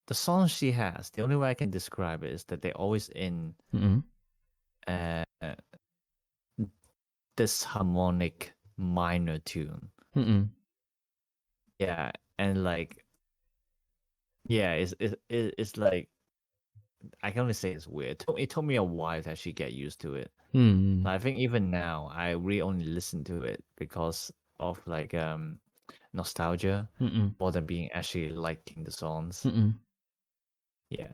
Speaker 2: the songs she has, the only way I can describe it is that they're always in this harmonic minor tune. Yeah, and like it's like I can only say it's weird. It took me a while to actually get used to it. I think even now I really only listen to it because of like nostalgia more than being actually liking the songs. Yeah.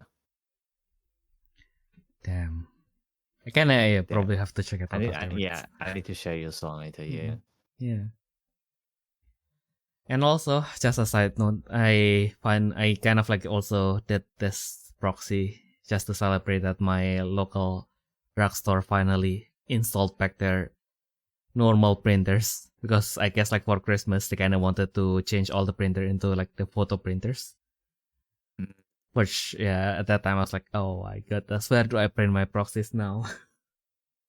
Speaker 1: Damn. I kinda probably have to check it out
Speaker 2: I need to share your song later. Yeah.
Speaker 1: Yeah. And also, just a side note, I kind of like also did this proxy just to celebrate that my local drugstore finally installed back their normal printers, because I guess like for Christmas they kind of wanted to change all the printer into like the photo printers. Which yeah, at that time I was like, oh my goodness, where do I print my proxies now?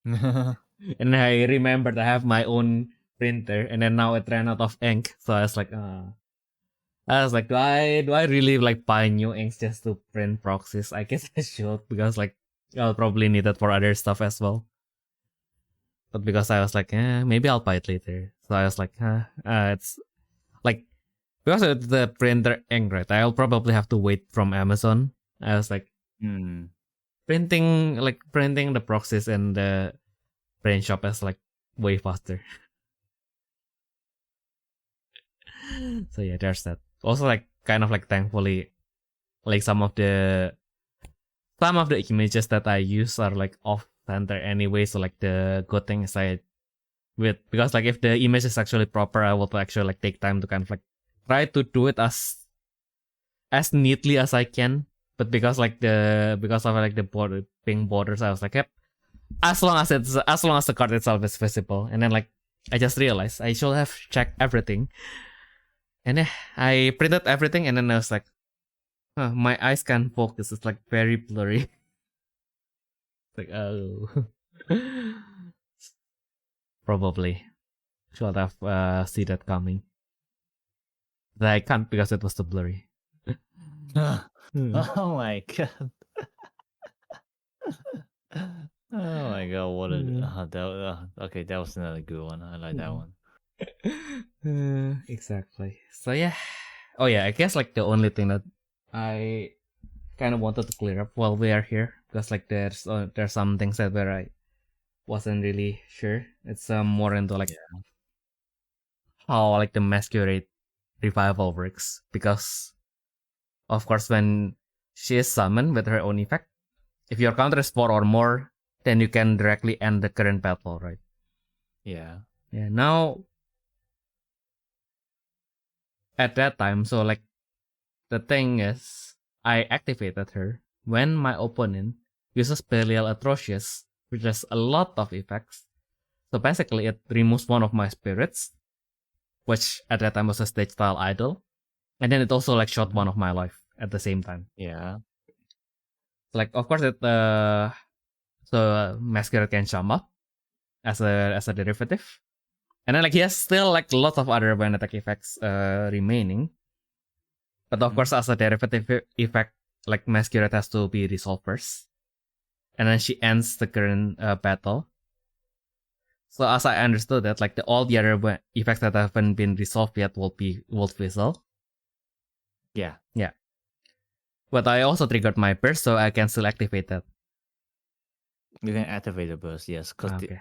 Speaker 1: And I remembered I have my own printer, and then now it ran out of ink, so I was like, do I really like buy new inks just to print proxies? I guess I should, because like I'll probably need it for other stuff as well. But because I was like, maybe I'll buy it later. So I was like, it's like, because of the printer ink, right? I'll probably have to wait from Amazon. I was like, printing the proxies in the print shop is like way faster. So yeah, there's that. Also, like kind of like thankfully, like some of the images that I use are like off center anyway. So like the good thing is because like if the image is actually proper, I will actually like take time to kind of like try to do it as neatly as I can. But because of like the pink borders, I was like, yep. As long as the card itself is visible, and then like I just realized I should have checked everything, and then I printed everything, and then I was like, my eyes can't focus. It's like very blurry. It's like, oh, probably should have see that coming. But I can't because it was too blurry.
Speaker 2: Oh my god. Oh my god, what okay, that was another good one. I like that one.
Speaker 1: Exactly. So yeah. Oh yeah, I guess like the only thing that I kind of wanted to clear up while we are here because like there's some things that where I wasn't really sure. It's more into like how like the masquerade revival works, because of course when she is summoned with her own effect, if your counter is 4 or more, then you can directly end the current battle, right?
Speaker 2: Yeah.
Speaker 1: Yeah. Now at that time, so like the thing is, I activated her when my opponent uses Belial Atrocious, which has a lot of effects. So basically, it removes one of my spirits, which at that time was a stage style idol, and then it also like shot one of my life at the same time.
Speaker 2: Yeah.
Speaker 1: Like of course it Masquerade can jump up as a derivative, and then like he has still like lots of other band attack effects remaining. But of course, as a derivative effect, like Masquerade has to be resolved first, and then she ends the current battle. So as I understood that, like all the other effects that haven't been resolved yet will fizzle.
Speaker 2: Yeah.
Speaker 1: Yeah. But I also triggered my burst, so I can still activate that.
Speaker 2: You can activate the burst, yes. Cause
Speaker 1: Okay.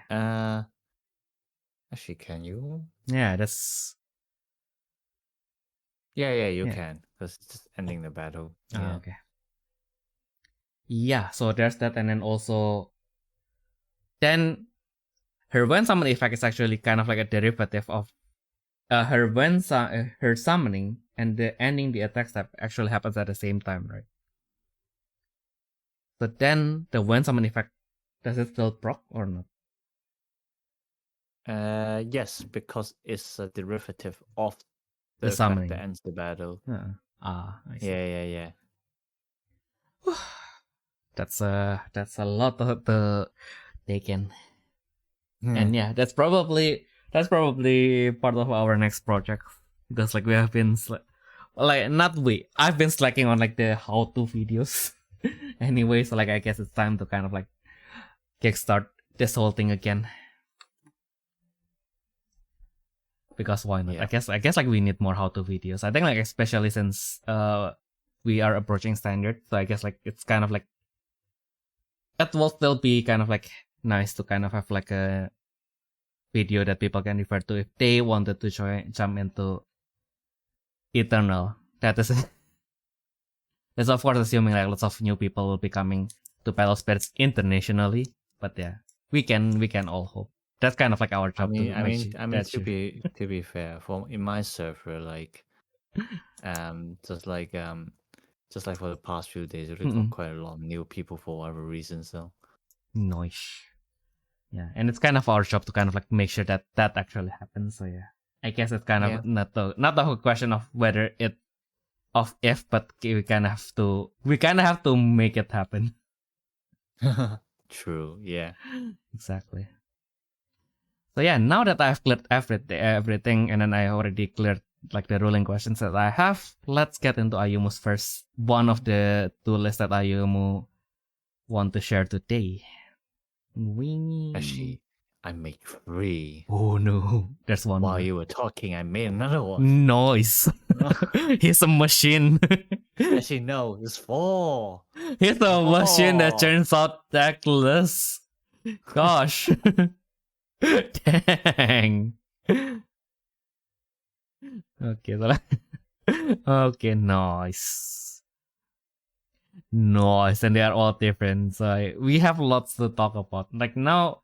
Speaker 2: actually, can you?
Speaker 1: Yeah, that's.
Speaker 2: Yeah, you can, because it's just ending the battle. Yeah.
Speaker 1: Okay. Yeah, so there's that, and then also, then her when summon effect is actually kind of like a derivative of her her summoning and the ending the attack step actually happens at the same time, right? So then the when summon effect, does it still proc or not?
Speaker 2: Yes, because it's a derivative of
Speaker 1: The
Speaker 2: effect
Speaker 1: summoning.
Speaker 2: that ends the battle.
Speaker 1: I see.
Speaker 2: Yeah.
Speaker 1: That's a lot to take in.
Speaker 2: Hmm.
Speaker 1: And yeah, that's probably part of our next project, because like we have been I've been slacking on like the how-to videos anyway, so like I guess it's time to kind of like kickstart this whole thing again, because why not?
Speaker 2: Yeah.
Speaker 1: I guess like we need more how-to videos. I think like especially since we are approaching standard, so I guess like it's kind of like it will still be kind of like nice to kind of have like a video that people can refer to if they wanted to jump into Eternal. That is that's of course assuming like lots of new people will be coming to Battle Spirits internationally. But yeah, we can all hope. That's kind of like our job
Speaker 2: to be fair, in my server, like just like for the past few days, we got quite a lot of new people for whatever reason. So
Speaker 1: nice. Yeah, and it's kind of our job to kind of like make sure that actually happens. So yeah, I guess it's kind of not the whole question of whether if, but we kind of have to make it happen.
Speaker 2: True. Yeah.
Speaker 1: Exactly. So yeah, now that I've cleared everything, and then I already cleared like the ruling questions that I have, let's get into Ayumu's first one of the two lists that Ayumu want to share today.
Speaker 2: Actually, I made 3.
Speaker 1: Oh no, there's one
Speaker 2: While
Speaker 1: more.
Speaker 2: you were talking, I made another one.
Speaker 1: Noise. He's a machine.
Speaker 2: Actually, no, it's 4.
Speaker 1: He's a machine that turns out tactless. Gosh. Dang. Okay, okay, nice. Nice, and they are all different. So we have lots to talk about. Like now,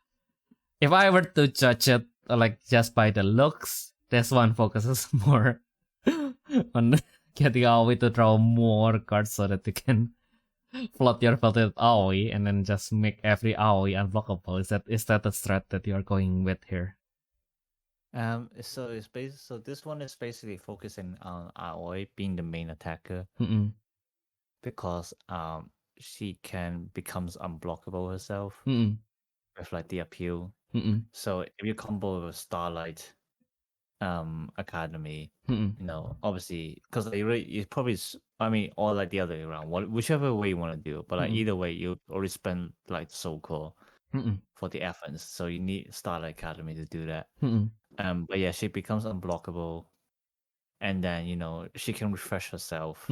Speaker 1: if I were to judge it like just by the looks, this one focuses more on getting Aoi to draw more cards so that you can float your field with Aoi and then just make every Aoi unblockable. Is that the strat that you're going with here?
Speaker 2: So so this one is basically focusing on Aoi being the main attacker, because she can becomes unblockable herself with like the appeal. So if you combo with Starlight Academy, you know, obviously, because you probably, or like the other way around, whichever way you want to do it, but like either way, you already spend like Soul Core for the efforts, so you need Starlight Academy to do that. But yeah, she becomes unblockable, and then, you know, she can refresh herself,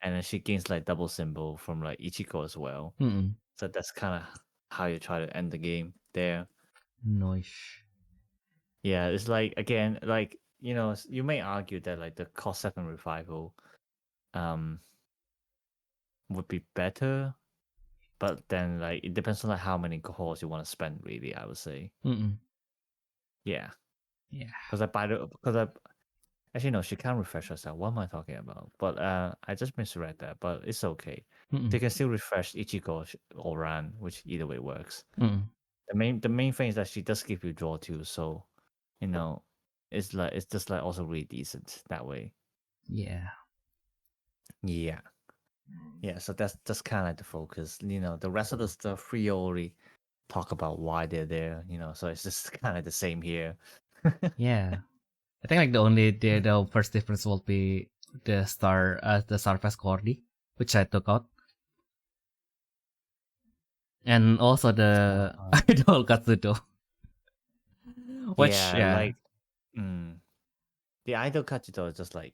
Speaker 2: and then she gains like double symbol from like Ichiko as well.
Speaker 1: Mm-mm.
Speaker 2: So that's kind of how you try to end the game there.
Speaker 1: Nice.
Speaker 2: Yeah, it's like again, like you may argue that like the cost 7 revival, would be better, but then like it depends on like how many cores you want to spend. Really, I would say.
Speaker 1: Mm-mm.
Speaker 2: Yeah,
Speaker 1: Yeah.
Speaker 2: because I actually no, she can't refresh herself. What am I talking about? But I just misread that. But it's okay.
Speaker 1: Mm-mm.
Speaker 2: They can still refresh Ichigo or Ran, which either way works.
Speaker 1: Mm-mm.
Speaker 2: The main thing is that she does give you draw too, so it's just like also really decent that way.
Speaker 1: Yeah.
Speaker 2: Yeah. Yeah, so that's kind of like the focus. The rest of the stuff we already talk about why they're there. So it's just kind of the same here.
Speaker 1: Yeah. I think like the first difference will be the Starfest Cordy, which I took out. And also the Idol Katsudo. Which
Speaker 2: like the idol Kachito is just like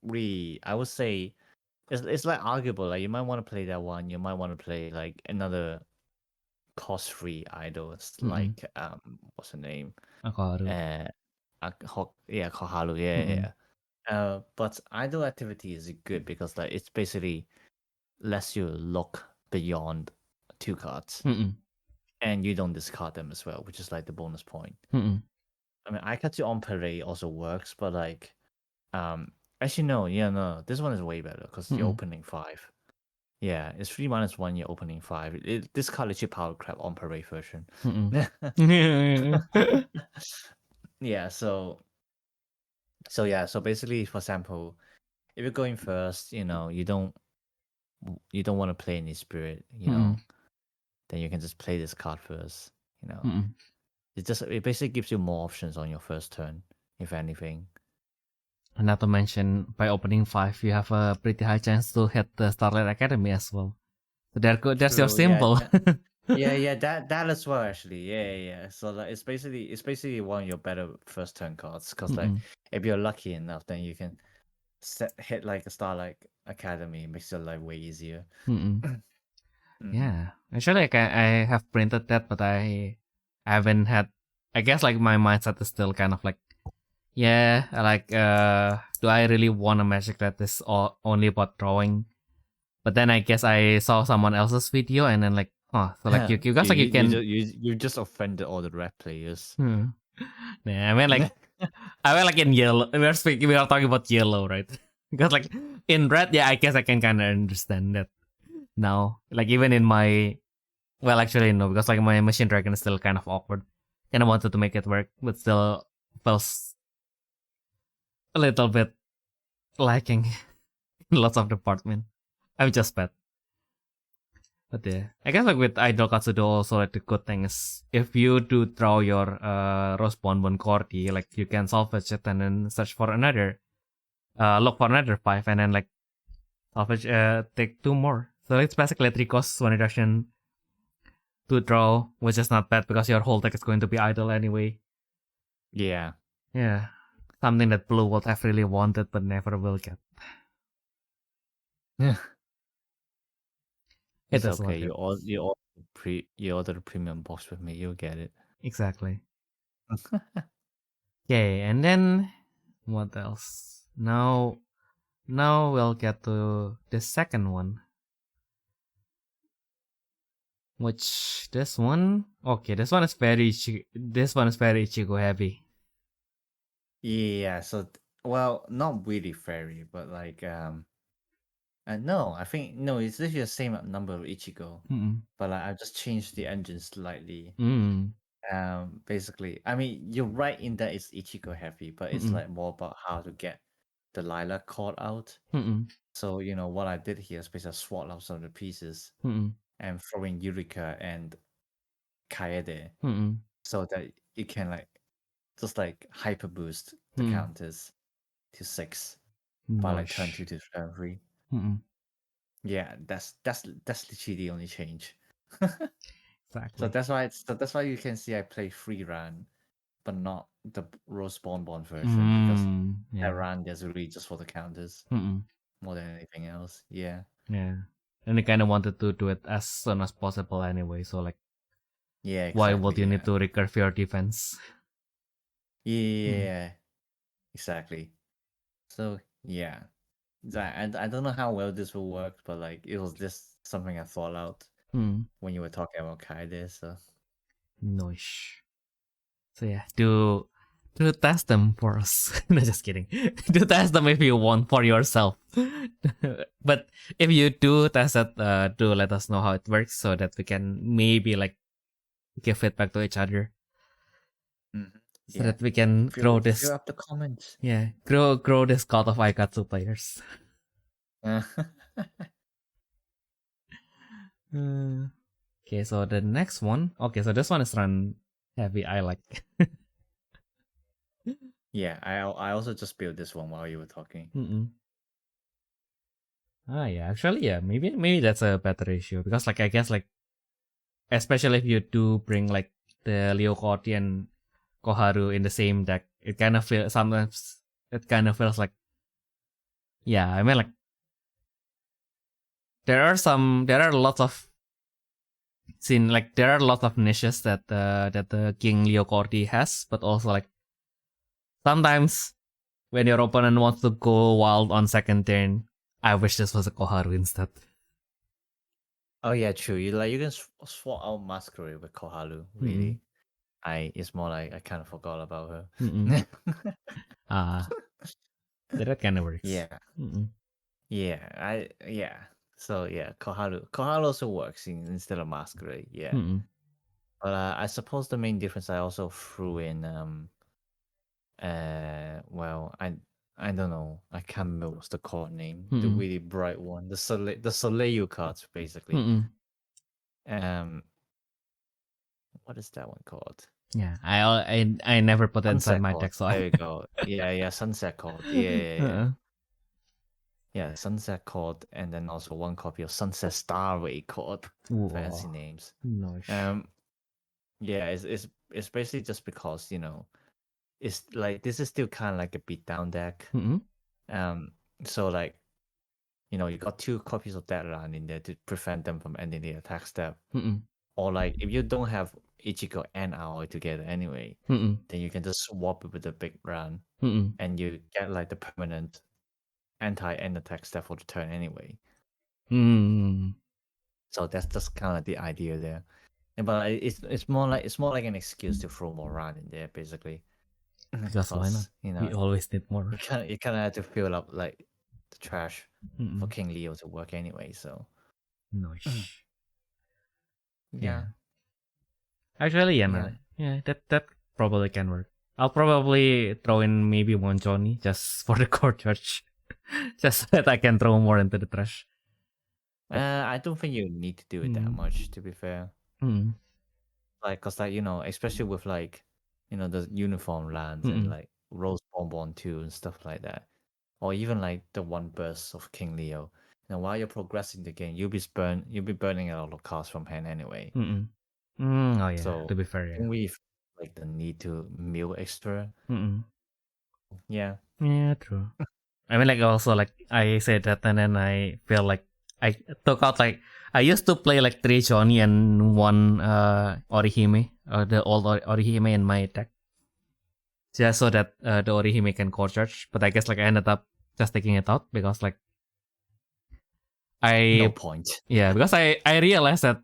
Speaker 2: really, I would say it's like arguable. Like you might want to play that one, you might want to play like another cost-free idols like what's her name?
Speaker 1: Akaru.
Speaker 2: Yeah, Koharu. Yeah. But idol activity is good because like it's basically lets you look beyond 2 cards, and you don't discard them as well, which is like the bonus point. I mean, Aikatsu on Parade also works, but like, actually no, this one is way better because you're opening 5. Yeah, it's 3-1, you're opening 5. This card literally power crap on Parade version. Yeah, so basically, for example, if you're going first, you don't want to play any spirit, then you can just play this card first. It basically gives you more options on your first turn, if anything.
Speaker 1: And not to mention, by opening 5, you have a pretty high chance to hit the Starlight Academy as well. So there's your symbol.
Speaker 2: Yeah, that as well actually. Yeah. So like it's basically one of your better first turn cards because like if you're lucky enough, then you can hit like a Starlight Academy. It makes your life way easier.
Speaker 1: Yeah, actually, like I have printed that, but I haven't had. I guess like my mindset is still kind of like, yeah, like do I really want a magic that is only about drawing? But then I guess I saw someone else's video and then like, oh, so like you guys like you can
Speaker 2: you just offended all the red players.
Speaker 1: Yeah, I mean like in yellow. We are talking about yellow, right? Because like in red, yeah, I guess I can kind of understand that now. Like even in my, well, actually no, because like my machine dragon is still kind of awkward. Kind of wanted to make it work, but still feels a little bit lacking in lots of department. I'm just bad. But yeah, I guess like with Idol Katsudo also like the good thing is if you do draw your Rose Bonbon Cordy, like you can salvage it and then search for another, look for another 5 and then like salvage, take 2 more. So it's basically 3 costs 1 reduction to draw, which is not bad because your whole deck is going to be idle anyway.
Speaker 2: Yeah.
Speaker 1: Yeah. Something that Blue would have really wanted but never will get.
Speaker 2: Yeah.
Speaker 1: It's
Speaker 2: okay. You order the premium box with me, you'll get it.
Speaker 1: Exactly. Okay, and then what else? Now we'll get to the second one. Which this one is very Ichigo heavy.
Speaker 2: Yeah, so well, not really fairy, but like no, I think no, it's literally the same number of Ichigo, but like I've just changed the engine slightly. Basically, I mean, you're right in that it's Ichigo heavy, but it's like more about how to get the Lilac cord out. So what I did here is basically swap out some of the pieces and throw in Eureka and Kaede, so that you can like just like hyper boost the counters to 6 by like turn 2 to turn 3. Yeah, that's literally the only change.
Speaker 1: Exactly.
Speaker 2: So that's why you can see I play free run, but not the Rose Bonbon version because that run is really just for the counters. more than anything else. Yeah.
Speaker 1: Yeah. And he kind of wanted to do it as soon as possible anyway. So like,
Speaker 2: Yeah,
Speaker 1: why
Speaker 2: exactly.
Speaker 1: would you
Speaker 2: Yeah.
Speaker 1: need to recurve your defense?
Speaker 2: Yeah, exactly. So yeah, I don't know how well this will work, but like it was just something I thought out when you were talking about Kaede. So
Speaker 1: Noish. So yeah, do test them for us. No, just kidding. Do test them if you want for yourself. But if you do test it, do let us know how it works so that we can maybe like give feedback to each other. So
Speaker 2: yeah,
Speaker 1: that we can grow this.
Speaker 2: fill up the comments.
Speaker 1: Yeah, grow this cult of Aikatsu players. Okay, so the next one. Okay, so this one is run heavy. I like.
Speaker 2: Yeah, I also just built this one while you were talking.
Speaker 1: Yeah, actually, yeah, maybe that's a better ratio because like I guess like especially if you do bring like the Leo Korti and Koharu in the same deck, it kind of feels sometimes it kind of feels like yeah, I mean like there are lots of there are lots of niches that the King Leo Korti has, but also like sometimes when your opponent wants to go wild on second turn, I wish this was a Koharu instead.
Speaker 2: Oh yeah, true. You can swap out Masquerade with Koharu. Really, it's more like I kind of forgot about her.
Speaker 1: That kind of works.
Speaker 2: Yeah. Yeah. So yeah, Koharu also works instead of Masquerade. Yeah. But I suppose the main difference I also threw in well I don't know, I can't remember what's the card name, the really bright one, the Soleil cards basically. What is that one called?
Speaker 1: Yeah, I never put it inside my deck, so
Speaker 2: there you go. Yeah, Sunset card. Yeah. Yeah, Sunset card, and then also one copy of Sunset Starway card. Fancy names.
Speaker 1: Nice.
Speaker 2: Yeah, it's basically just because it's like this is still kind of like a beatdown deck. So like you got 2 copies of that land in there to prevent them from ending the attack step. Or like if you don't have Ichigo and Aoi together anyway, then you can just swap it with the big run, and you get like the permanent anti-end attack step for the turn anyway. So that's just kind of the idea there. But it's more like an excuse to throw more run in there, basically.
Speaker 1: Because why not? We always need more.
Speaker 2: You kind of have to fill up like the trash for King Leo to work anyway. So
Speaker 1: nice.
Speaker 2: Yeah.
Speaker 1: Actually, yeah, that probably can work. I'll probably throw in maybe one Johnny just for the court judge, just so that I can throw more into the trash.
Speaker 2: I don't think you need to do it that much, to be fair. Like, cause like especially with like the uniform lands and like Rose Bonbon 2 and stuff like that, or even like the one burst of King Leo. While you're progressing the game, you'll be burning a lot of cards from hand anyway.
Speaker 1: Oh yeah.
Speaker 2: So
Speaker 1: to be fair, yeah.
Speaker 2: don't we like the need to mill extra? Yeah.
Speaker 1: Yeah, true. I mean, like also like I said that, and then I feel like I took out like I used to play like 3 Johnny and 1 Orihime, the old Orihime in my deck, just so that the Orihime can core charge. But I guess like I ended up just taking it out because like
Speaker 2: No point.
Speaker 1: Yeah, because I realized that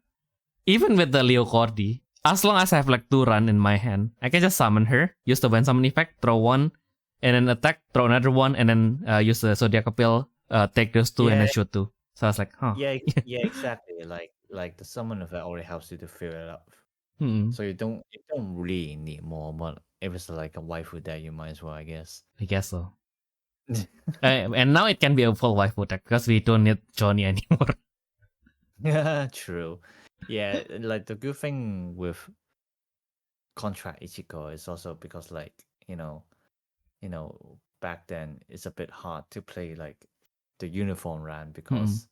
Speaker 1: even with the Leo Cordi, as long as I have like 2 run in my hand, I can just summon her, use the Wind Summon effect, throw 1, and then attack, throw another 1, and then use the Zodiac Appeal, take those 2, and then shoot 2. So I was like, huh.
Speaker 2: Yeah, exactly. Like the summon effect already helps you to fill it up. So you don't really need more, but if it's like a waifu deck, you might as well, I guess.
Speaker 1: I guess so. And now it can be a full waifu deck because we don't need Johnny anymore.
Speaker 2: Yeah, true. Yeah, like the good thing with Contract Ichigo is also because like back then it's a bit hard to play like the uniform run because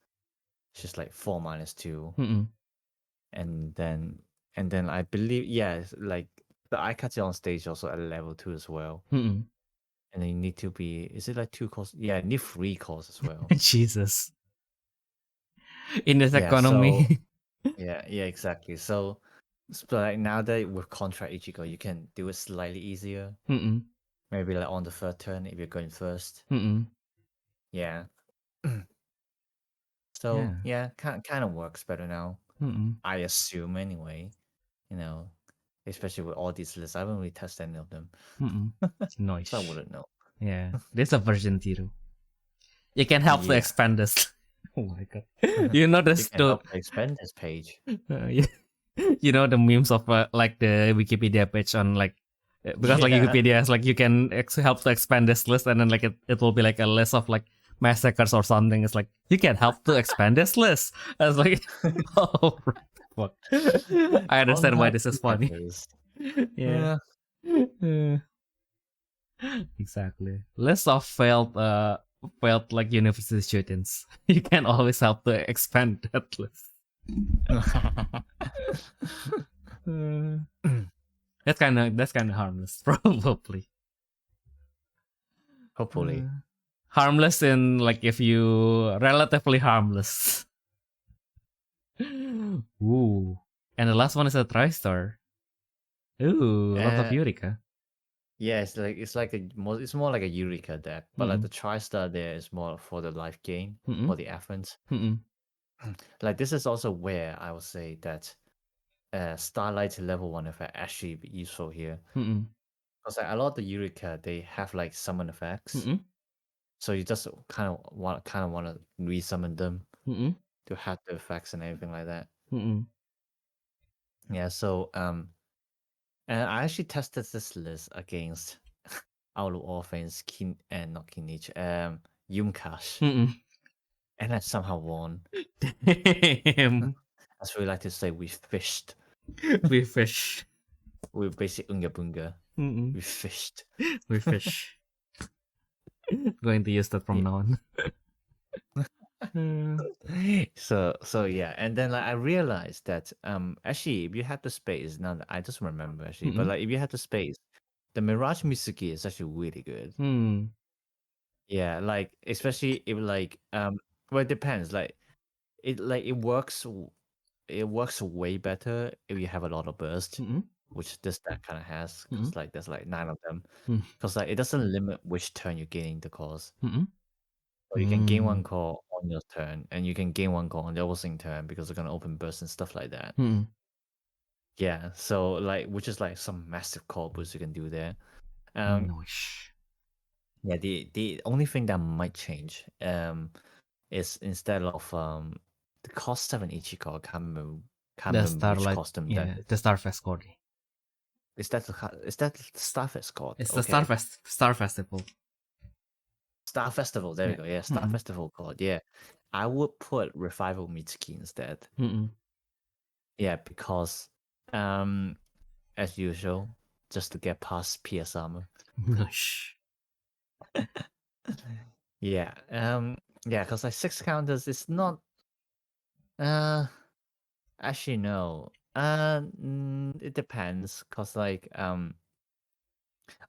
Speaker 2: she's like 4-2, and then I believe like the Aikatsu on stage also at level 2 as well, And then you need to be, is it like 2 cores? Yeah, you need 3 cores as well.
Speaker 1: Jesus. In this
Speaker 2: Yeah,
Speaker 1: economy.
Speaker 2: yeah, exactly. So like now that with contract Ichigo, you can do it slightly easier.
Speaker 1: Mm-mm.
Speaker 2: Maybe like on the 3rd turn if you're going first.
Speaker 1: Mm-mm.
Speaker 2: Yeah. So
Speaker 1: Yeah.
Speaker 2: kind of works better now.
Speaker 1: Mm-mm.
Speaker 2: I assume anyway. You know, especially with all these lists. I haven't really tested any of them.
Speaker 1: Mm-mm. Nice.
Speaker 2: So I wouldn't know.
Speaker 1: Yeah. There's a version 0. You can help to
Speaker 2: Yeah.
Speaker 1: expand this. Oh my god. You know
Speaker 2: You
Speaker 1: this
Speaker 2: can help to expand this page.
Speaker 1: yeah. You know the memes of like the Wikipedia page on like because like
Speaker 2: Yeah.
Speaker 1: Wikipedia is like you can help to expand this list and then like it will be like a list of like massacres or something. It's like you can help to expand this list. I was like, oh fuck. I understand why this is funny. Yeah. Uh, exactly. List of failed like university students. You can always help to expand that list. That's kind of harmless, probably.
Speaker 2: Hopefully.
Speaker 1: Harmless in like if you relatively harmless. Ooh, and the last one is a TriStar. Ooh, a lot of Eureka.
Speaker 2: Yeah, it's more like a Eureka deck, but like the TriStar there is more for the life gain for the Athens. Like this is also where I would say that Starlight level 1 effect actually be useful here. Because like a lot of the Eureka they have like summon effects, so you just kind of want to resummon them to have the effects and everything like that. Yeah, so and I actually tested this list against Out of Orphans, not Kinich, Yumkash. And I somehow won.
Speaker 1: Damn.
Speaker 2: As we like to say, we fished.
Speaker 1: We fish.
Speaker 2: We basically unga bunga. We fished.
Speaker 1: We fish. Going to use that from now on.
Speaker 2: So yeah, and then like I realized that actually if you had the space, now that I just remember actually, but like if you had the space, the Mirage Mitsuki is actually really good. Yeah, like especially if like well it depends. Like it works way better if you have a lot of burst, which this deck kind of has, because like there's like 9 of them. Because like it doesn't limit which turn you're gaining the cores. So you can gain 1 core on your turn, and you can gain 1 core on the opposing turn because they're gonna open burst and stuff like that. Yeah, so like which is like some massive core boost you can do there.
Speaker 1: Nice.
Speaker 2: Yeah, the only thing that might change is instead of the cost 7 Ichiko, I can't remember
Speaker 1: The
Speaker 2: which
Speaker 1: Starlight,
Speaker 2: custom
Speaker 1: yeah,
Speaker 2: that
Speaker 1: the Starfest code.
Speaker 2: is that the Starfest card?
Speaker 1: It's the Star Festival.
Speaker 2: Star Festival, there we go. Yeah, Star Festival card. Yeah. I would put Revival Mitsuki instead. Yeah, because as usual, just to get past PS Armor.
Speaker 1: Nice.
Speaker 2: Yeah. Yeah, because like 6 counters is not actually no. It depends. Cause like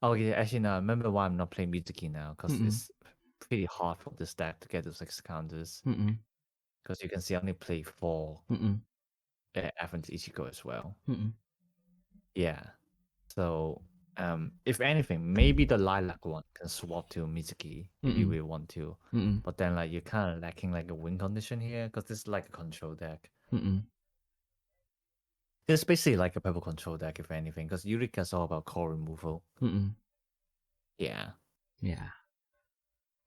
Speaker 2: okay, actually no, I remember why I'm not playing Mitsuki now, because it's pretty hard for this deck to get to 6 counters. Because you can see I only play 4 Athens Ichigo as well. Yeah. So if anything, maybe the Lilac one can swap to Mitsuki if you really want to. But then like you're kind of lacking like a win condition here, because this is like a control deck. It's basically like a purple control deck, if anything, because Eureka is all about core removal. Yeah.
Speaker 1: Yeah.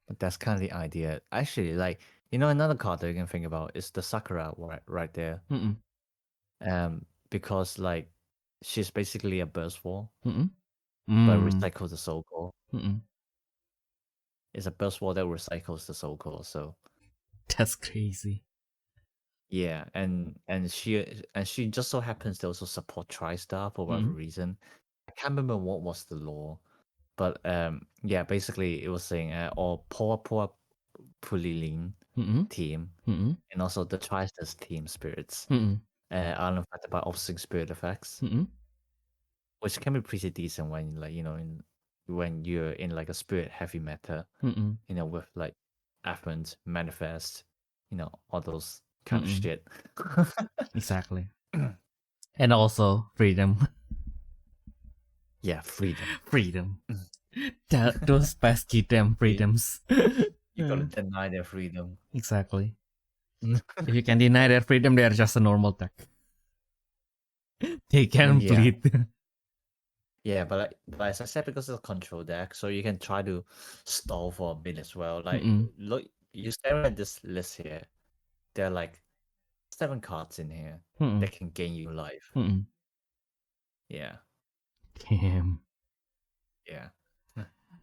Speaker 2: But that's kind of the idea. Actually, like, you know, another card that you can think about is the Sakura right there. Because like she's basically a burst wall, but recycles the soul core. It's a burst wall that recycles the soul core. So
Speaker 1: that's crazy.
Speaker 2: Yeah, and she just so happens to also support TriStar for whatever reason. I can't remember what was the law, but yeah, basically it was saying or Poa Pulilin team and also the TriStar's team spirits are unaffected by opposing spirit effects, which can be pretty decent when like in when you're in like a spirit heavy meta,
Speaker 1: Mm-mm.
Speaker 2: with like Afferent, Manifest, all those kind of
Speaker 1: Mm-mm.
Speaker 2: shit.
Speaker 1: Exactly. And also freedom.
Speaker 2: Yeah, freedom.
Speaker 1: Freedom. Those pesky damn freedoms.
Speaker 2: You gotta deny their freedom.
Speaker 1: Exactly. If you can deny their freedom, they are just a normal tech. They can
Speaker 2: Yeah.
Speaker 1: bleed.
Speaker 2: Yeah, but as I said, because it's a control deck, so you can try to stall for a bit as well. Like,
Speaker 1: Mm-mm.
Speaker 2: look, you stare at this list here. There are like 7 cards in here
Speaker 1: Mm-mm.
Speaker 2: that can gain you life.
Speaker 1: Mm-mm.
Speaker 2: Yeah,
Speaker 1: Damn.
Speaker 2: yeah.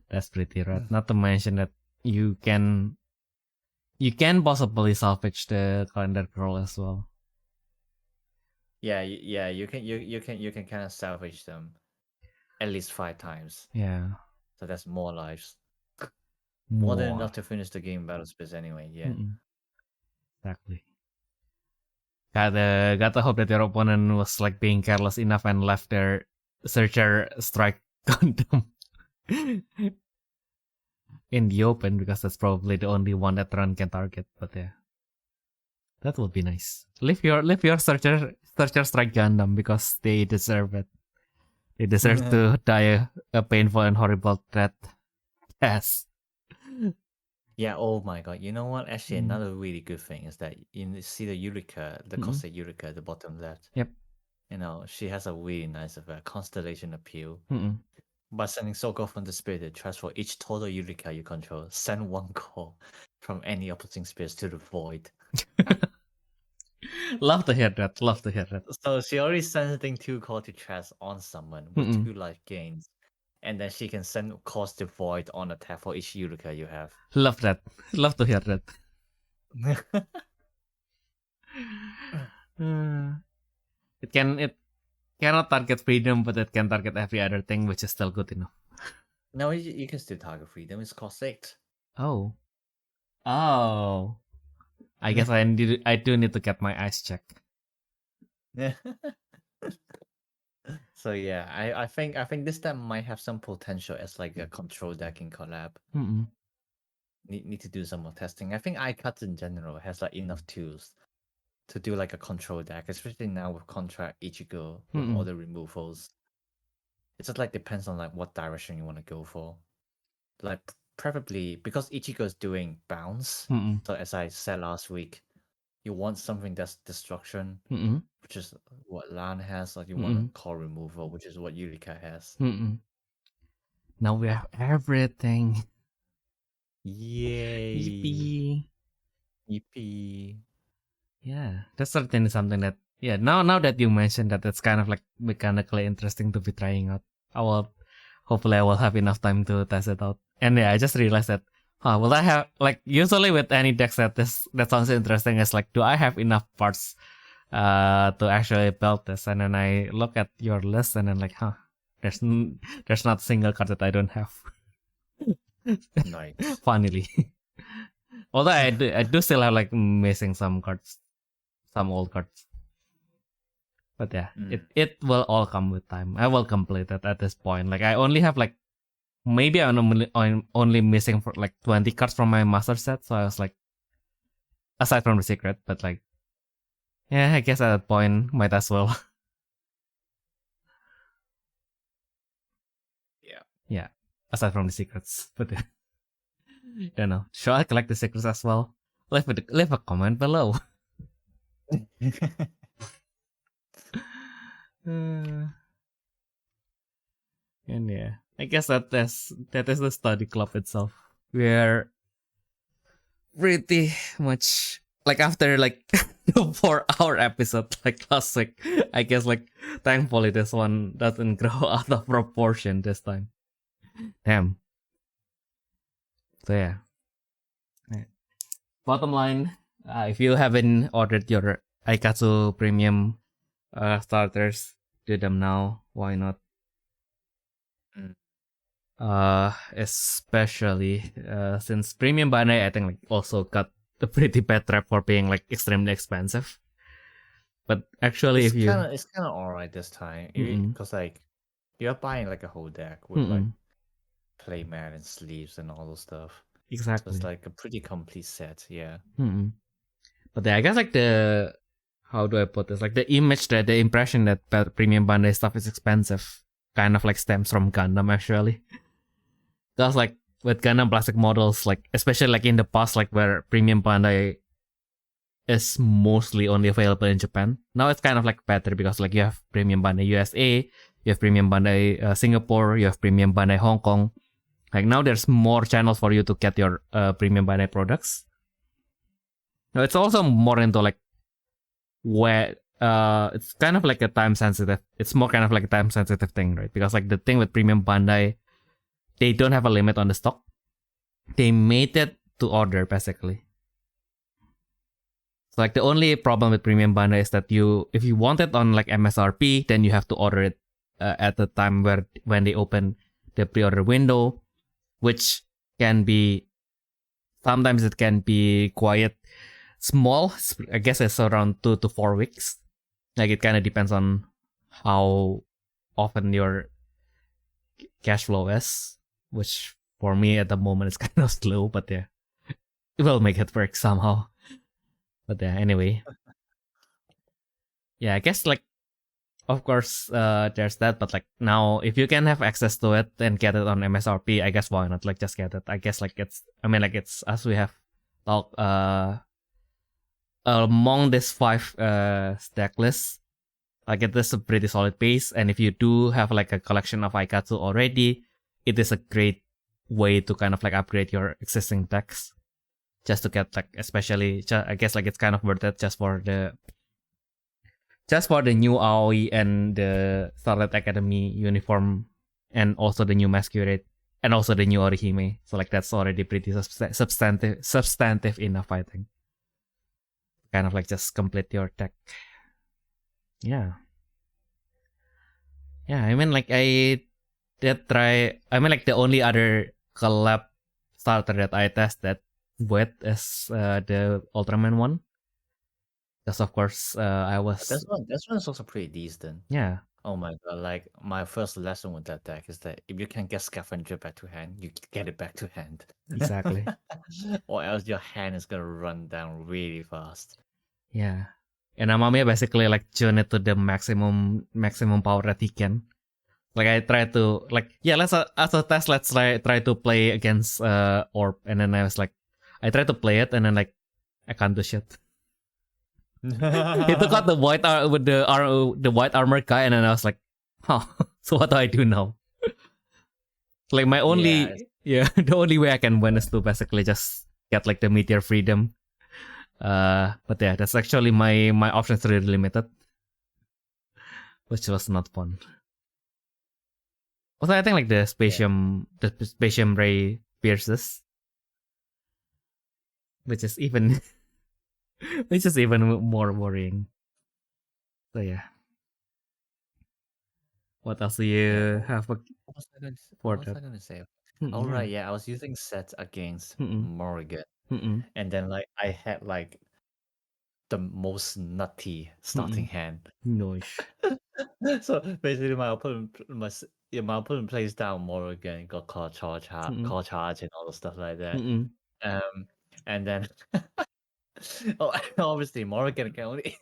Speaker 1: That's pretty rad. Not to mention that you can possibly salvage the calendar scroll as well.
Speaker 2: Yeah, you can kind of salvage them at least 5 times.
Speaker 1: Yeah.
Speaker 2: So that's more lives. More than enough to finish the game battle space anyway. Yeah.
Speaker 1: Mm-mm. Exactly. Gotta hope that your opponent was like being careless enough and left their searcher strike condom in the open, because that's probably the only one that run can target. But yeah, that would be nice. Leave your searcher strike Gundam, because they deserve it. They deserve to die a painful and horrible death. Yes.
Speaker 2: Yeah, oh my god. You know what? Actually, another really good thing is that you see the Eureka, the Costa Eureka at the bottom left.
Speaker 1: Yep.
Speaker 2: She has a really nice effect, Constellation Appeal.
Speaker 1: Mm-mm.
Speaker 2: By sending Soko from the Spirit, transfer each total Eureka you control. Send 1 call from any opposing spirits to the void.
Speaker 1: Love to hear that. Love to hear that.
Speaker 2: So she already sending 2 call to trash on someone with 2 life gains. And then she can send calls to void on attack for each Eureka you have.
Speaker 1: Love that. Love to hear that. It cannot target freedom, but it can target every other thing, which is still good enough.
Speaker 2: No, you can still target freedom. It's cost 8.
Speaker 1: Oh. I guess I do need to get my eyes checked.
Speaker 2: So yeah, I think this deck might have some potential as like a control deck in collab.
Speaker 1: Mm-mm.
Speaker 2: Need to do some more testing. I think Aikatsu in general has like enough tools to do like a control deck, especially now with Contract Ichigo with all the removals. It just like depends on like what direction you want to go for. Like preferably because Ichigo is doing bounce. So as I said last week, you want something that's destruction, which is what Lan has. Like you want a call removal, which is what Yurika has.
Speaker 1: Now we have everything.
Speaker 2: Yay! Yippee!
Speaker 1: Yeah, that's certainly something that now that you mentioned that, it's kind of like mechanically interesting to be trying out. Hopefully I will have enough time to test it out. And yeah, I just realized that will I have, like, usually with any deck that sounds interesting, is like, do I have enough parts to actually build this? And then I look at your list and then like, there's not a single card that I don't have.
Speaker 2: Nice.
Speaker 1: Funnily. Although I do still have like missing some cards, some old cards. But yeah, it will all come with time. I will complete it at this point. Like I only have like, maybe I'm only missing for like 20 cards from my master set. So I was like, aside from the secret, but like, yeah, I guess at that point might as well. Yeah. Aside from the secrets, but yeah. Don't know. Should I collect the secrets as well? Leave a comment below. And yeah, I guess that is the study club itself. We're pretty much like, after like 4-hour episode like last week, I guess like thankfully this one doesn't grow out of proportion this time. Damn. So yeah. Bottom line, if you haven't ordered your Aikatsu premium starters, do them now. Why not? Especially since premium Bandai, I think, like also got a pretty bad rap for being like extremely expensive. But actually,
Speaker 2: it's kind of alright this time, because like you're buying like a whole deck with like playmat and sleeves and all those stuff. So
Speaker 1: Exactly.
Speaker 2: it's like a pretty complete set. Yeah.
Speaker 1: But yeah, I guess like how do I put this? Like the impression that premium Bandai stuff is expensive kind of like stems from Gundam actually. Because like with Gundam plastic models, like especially like in the past, like where premium Bandai is mostly only available in Japan. Now it's kind of like better because like you have premium Bandai USA, you have premium Bandai Singapore, you have premium Bandai Hong Kong. Like now there's more channels for you to get your premium Bandai products. Now it's also more into like where it's kind of like a time sensitive. It's more kind of like a time sensitive thing, right? Because like the thing with premium Bandai, they don't have a limit on the stock. They made it to order basically. So like the only problem with premium Bandai is that if you want it on like MSRP, then you have to order it at the time when they open the pre-order window, which can be sometimes it can be quite small. I guess it's around 2 to 4 weeks. Like it kind of depends on how often your cash flow is, which for me at the moment is kind of slow, but yeah, it will make it work somehow. But yeah, anyway. Yeah, I guess like, of course, there's that, but like now, if you can have access to it and get it on MSRP, I guess why not? Like just get it. I guess like it's as we have talked, among this 5 stack lists, like it is a pretty solid base. And if you do have like a collection of Aikatsu already, it is a great way to kind of like upgrade your existing decks. Just to get like, especially, I guess like it's kind of worth it just for the new Aoi and the Starlight Academy uniform, and also the new Masquerade, and also the new Orihime. So like that's already pretty substantive enough, I think. Kind of like just complete your deck. Yeah. Yeah, I mean like I did try. I mean like the only other collab starter that I tested with is the Ultraman one. Because of course I was.
Speaker 2: This one is also pretty decent.
Speaker 1: Yeah.
Speaker 2: Oh my god! Like my first lesson with that deck is that if you can get Scavenger back to hand, you get it back to hand.
Speaker 1: Exactly.
Speaker 2: Or else your hand is gonna run down really fast.
Speaker 1: Yeah. And Amamiya basically like tune it to the maximum power that he can. Like I try to like, yeah, let's as a test, let's try to play against Orb, and then I was like, I tried to play it and then like I can't do shit. He took out the white with the white armor guy, and then I was like, huh, so what do I do now? Like my only the only way I can win is to basically just get like the Meteor Freedom. But yeah, that's actually my options really limited, which was not fun. Also, I think like the Spatium Ray pierces, which is even more worrying. So yeah. What else do you have for
Speaker 2: What was I
Speaker 1: that?
Speaker 2: gonna say? Oh right, yeah, I was using sets against Morrigan, and then like I had like the most nutty starting hand.
Speaker 1: Nice.
Speaker 2: So basically, my opponent plays down Morrigan, got call charge, and all the stuff like that. And then obviously Morrigan can only.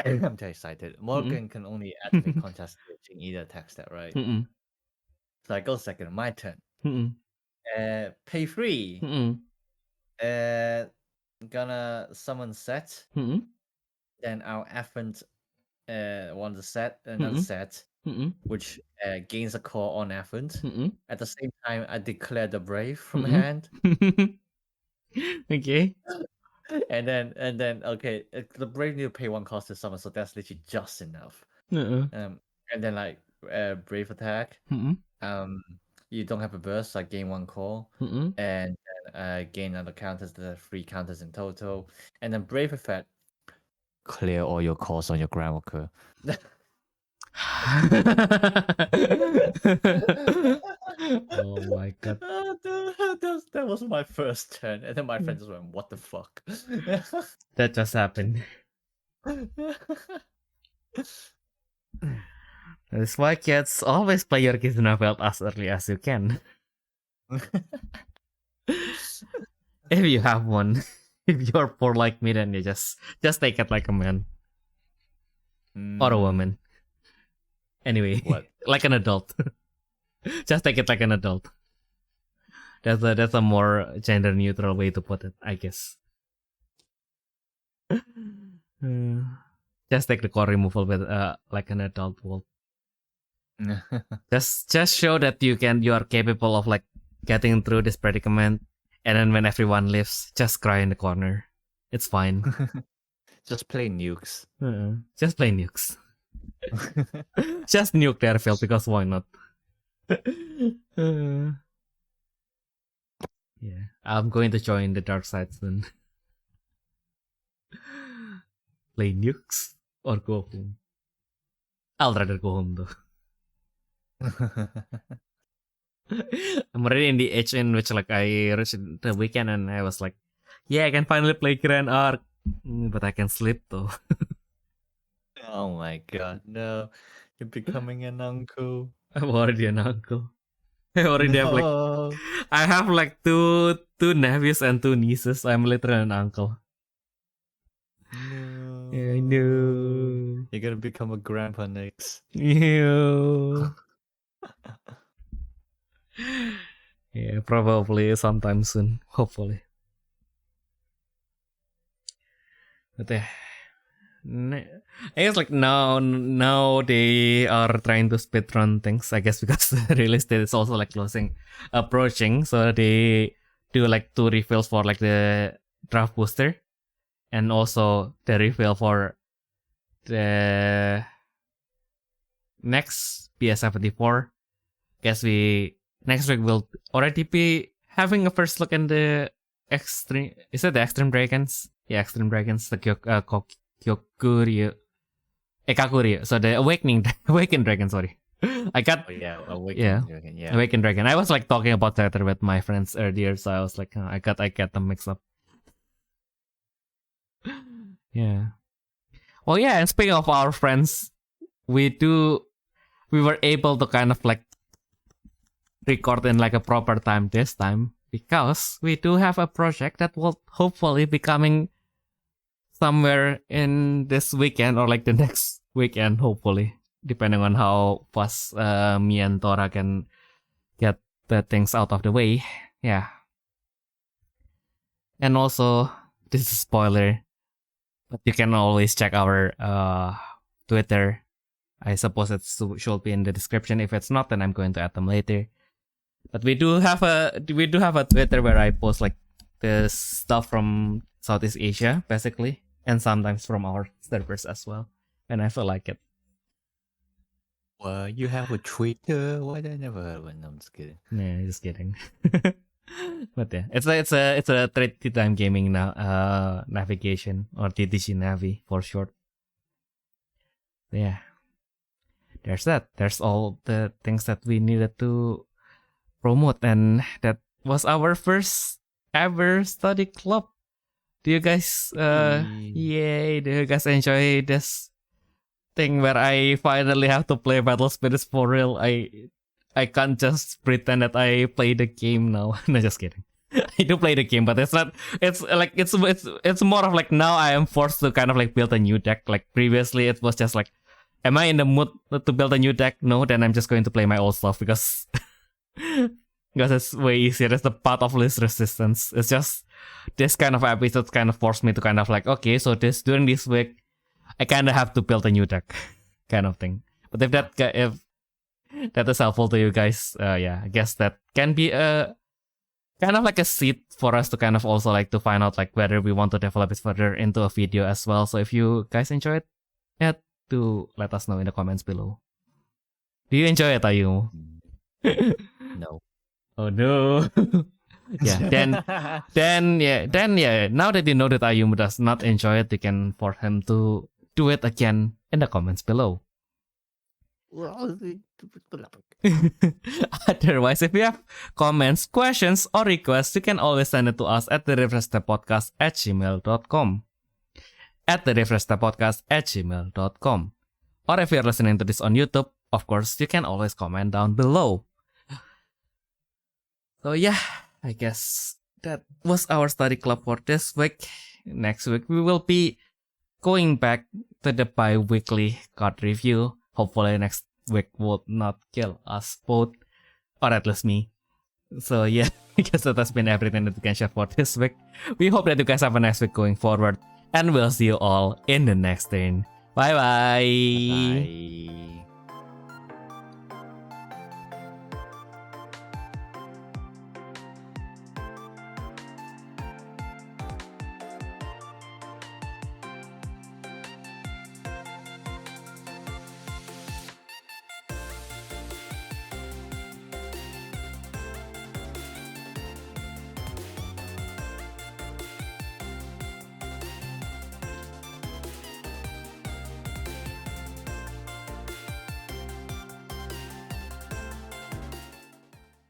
Speaker 2: I'm too excited. Morgan can only activate contest switch in either attack stat, right? So I go second, my turn. Pay 3. Gonna summon set. Then I'll afferent another set, which gains a core on afferent. At the same time, I declare the brave from hand.
Speaker 1: Okay.
Speaker 2: And then okay, the brave need to pay 1 cost to summon, so that's literally just enough. And then like brave attack. You don't have a burst, so I gain 1 core, and then gain another counters. There are 3 counters in total, and then brave effect. Clear all your cores on your groundworker.
Speaker 1: Oh my god.
Speaker 2: That was my first turn, and then my friend just went, "What the fuck?"
Speaker 1: That just happened. That's why kids always play your kids novel as early as you can. If you have one, if you're poor like me, then you just take it like a man or a woman. Anyway,
Speaker 2: What?
Speaker 1: like an adult. Just take it like an adult. That's a more gender neutral way to put it, I guess. Just take the core removal with like an adult will. Just show that you are capable of like getting through this predicament, and then when everyone leaves, just cry in the corner. It's fine.
Speaker 2: Just play nukes.
Speaker 1: Just play nukes. Just nuke their field because why not? Yeah, I'm going to join the dark side soon. Play nukes or go home. I'll rather go home though. I'm already in the age in which like I reached the weekend and I was like, yeah, I can finally play Grand Arc, but I can sleep though.
Speaker 2: Oh my god, no. You're becoming an uncle.
Speaker 1: I'm already an uncle. I already have like
Speaker 2: No.
Speaker 1: I have like two nephews and 2 nieces. I'm literally an uncle.
Speaker 2: No.
Speaker 1: Yeah, I know.
Speaker 2: You're gonna become a grandpa next.
Speaker 1: Ew. Yeah, probably sometime soon. Hopefully. But yeah. I guess like now they are trying to speedrun things, I guess, because the release date is also like approaching. So they do like 2 refills for like the draft booster, and also the refill for the next PS74. Guess next week will already be having a first look in the extreme. Is it the Extreme Dragons? Yeah, Extreme Dragons. The Kyokuryu. Kakuryu. So the Awakened Dragon, sorry. I got
Speaker 2: Awakened Dragon. Yeah.
Speaker 1: Awakened Dragon. I was like talking about that with my friends earlier, so I was like, I got them mixed up. Yeah. Well, yeah, and speaking of our friends, we were able to kind of like record in like a proper time this time, because we do have a project that will hopefully be coming somewhere in this weekend or like the next weekend, hopefully, depending on how fast me and Tora can get the things out of the way. Yeah. And also, this is a spoiler, but you can always check our Twitter. I suppose it should be in the description. If it's not, then I'm going to add them later. But we do have a Twitter where I post like the stuff from Southeast Asia, basically, and sometimes from our servers as well, and I feel like it.
Speaker 2: Well, you have a Twitter? Why did I never heard one? No, I'm just kidding.
Speaker 1: Nah, just kidding. But yeah, it's a Tea Time Gaming now navigation, or TTG Navi for short. Yeah, there's that. There's all the things that we needed to promote, and that was our first ever study club. Do you guys yay, do you guys enjoy this thing where I finally have to play Battle Spirits for real? I can't just pretend that I play the game now. No, just kidding. I do play the game, but it's not. It's like it's more of like now I am forced to kind of like build a new deck. Like previously, it was just like, am I in the mood to build a new deck? No, then I'm just going to play my old stuff because it's way easier. It's the path of least resistance. It's just this kind of episodes kind of forced me to kind of like, okay, so during this week, I kind of have to build a new deck, kind of thing. But if that is helpful to you guys, yeah, I guess that can be a kind of like a seed for us to kind of also like to find out like whether we want to develop it further into a video as well. So if you guys enjoy it, yeah, do let us know in the comments below. Do you enjoy it, Ayumu?
Speaker 2: No.
Speaker 1: Oh no. Yeah, then yeah. Now that you know that Ayumu does not enjoy it, you can force him to do it again in the comments below. Otherwise, if you have comments, questions, or requests, you can always send it to us at therefreshsteppodcast@gmail.com. At therefreshsteppodcast@gmail.com. Or if you're listening to this on YouTube, of course, you can always comment down below. So yeah, I guess that was our study club for this week. Next week, we will be going back to the bi-weekly card review. Hopefully next week will not kill us both, or at least me. So yeah, I guess that has been everything that we can share for this week. We hope that you guys have a nice week going forward, and we'll see you all in the next turn. Bye bye.
Speaker 2: Bye.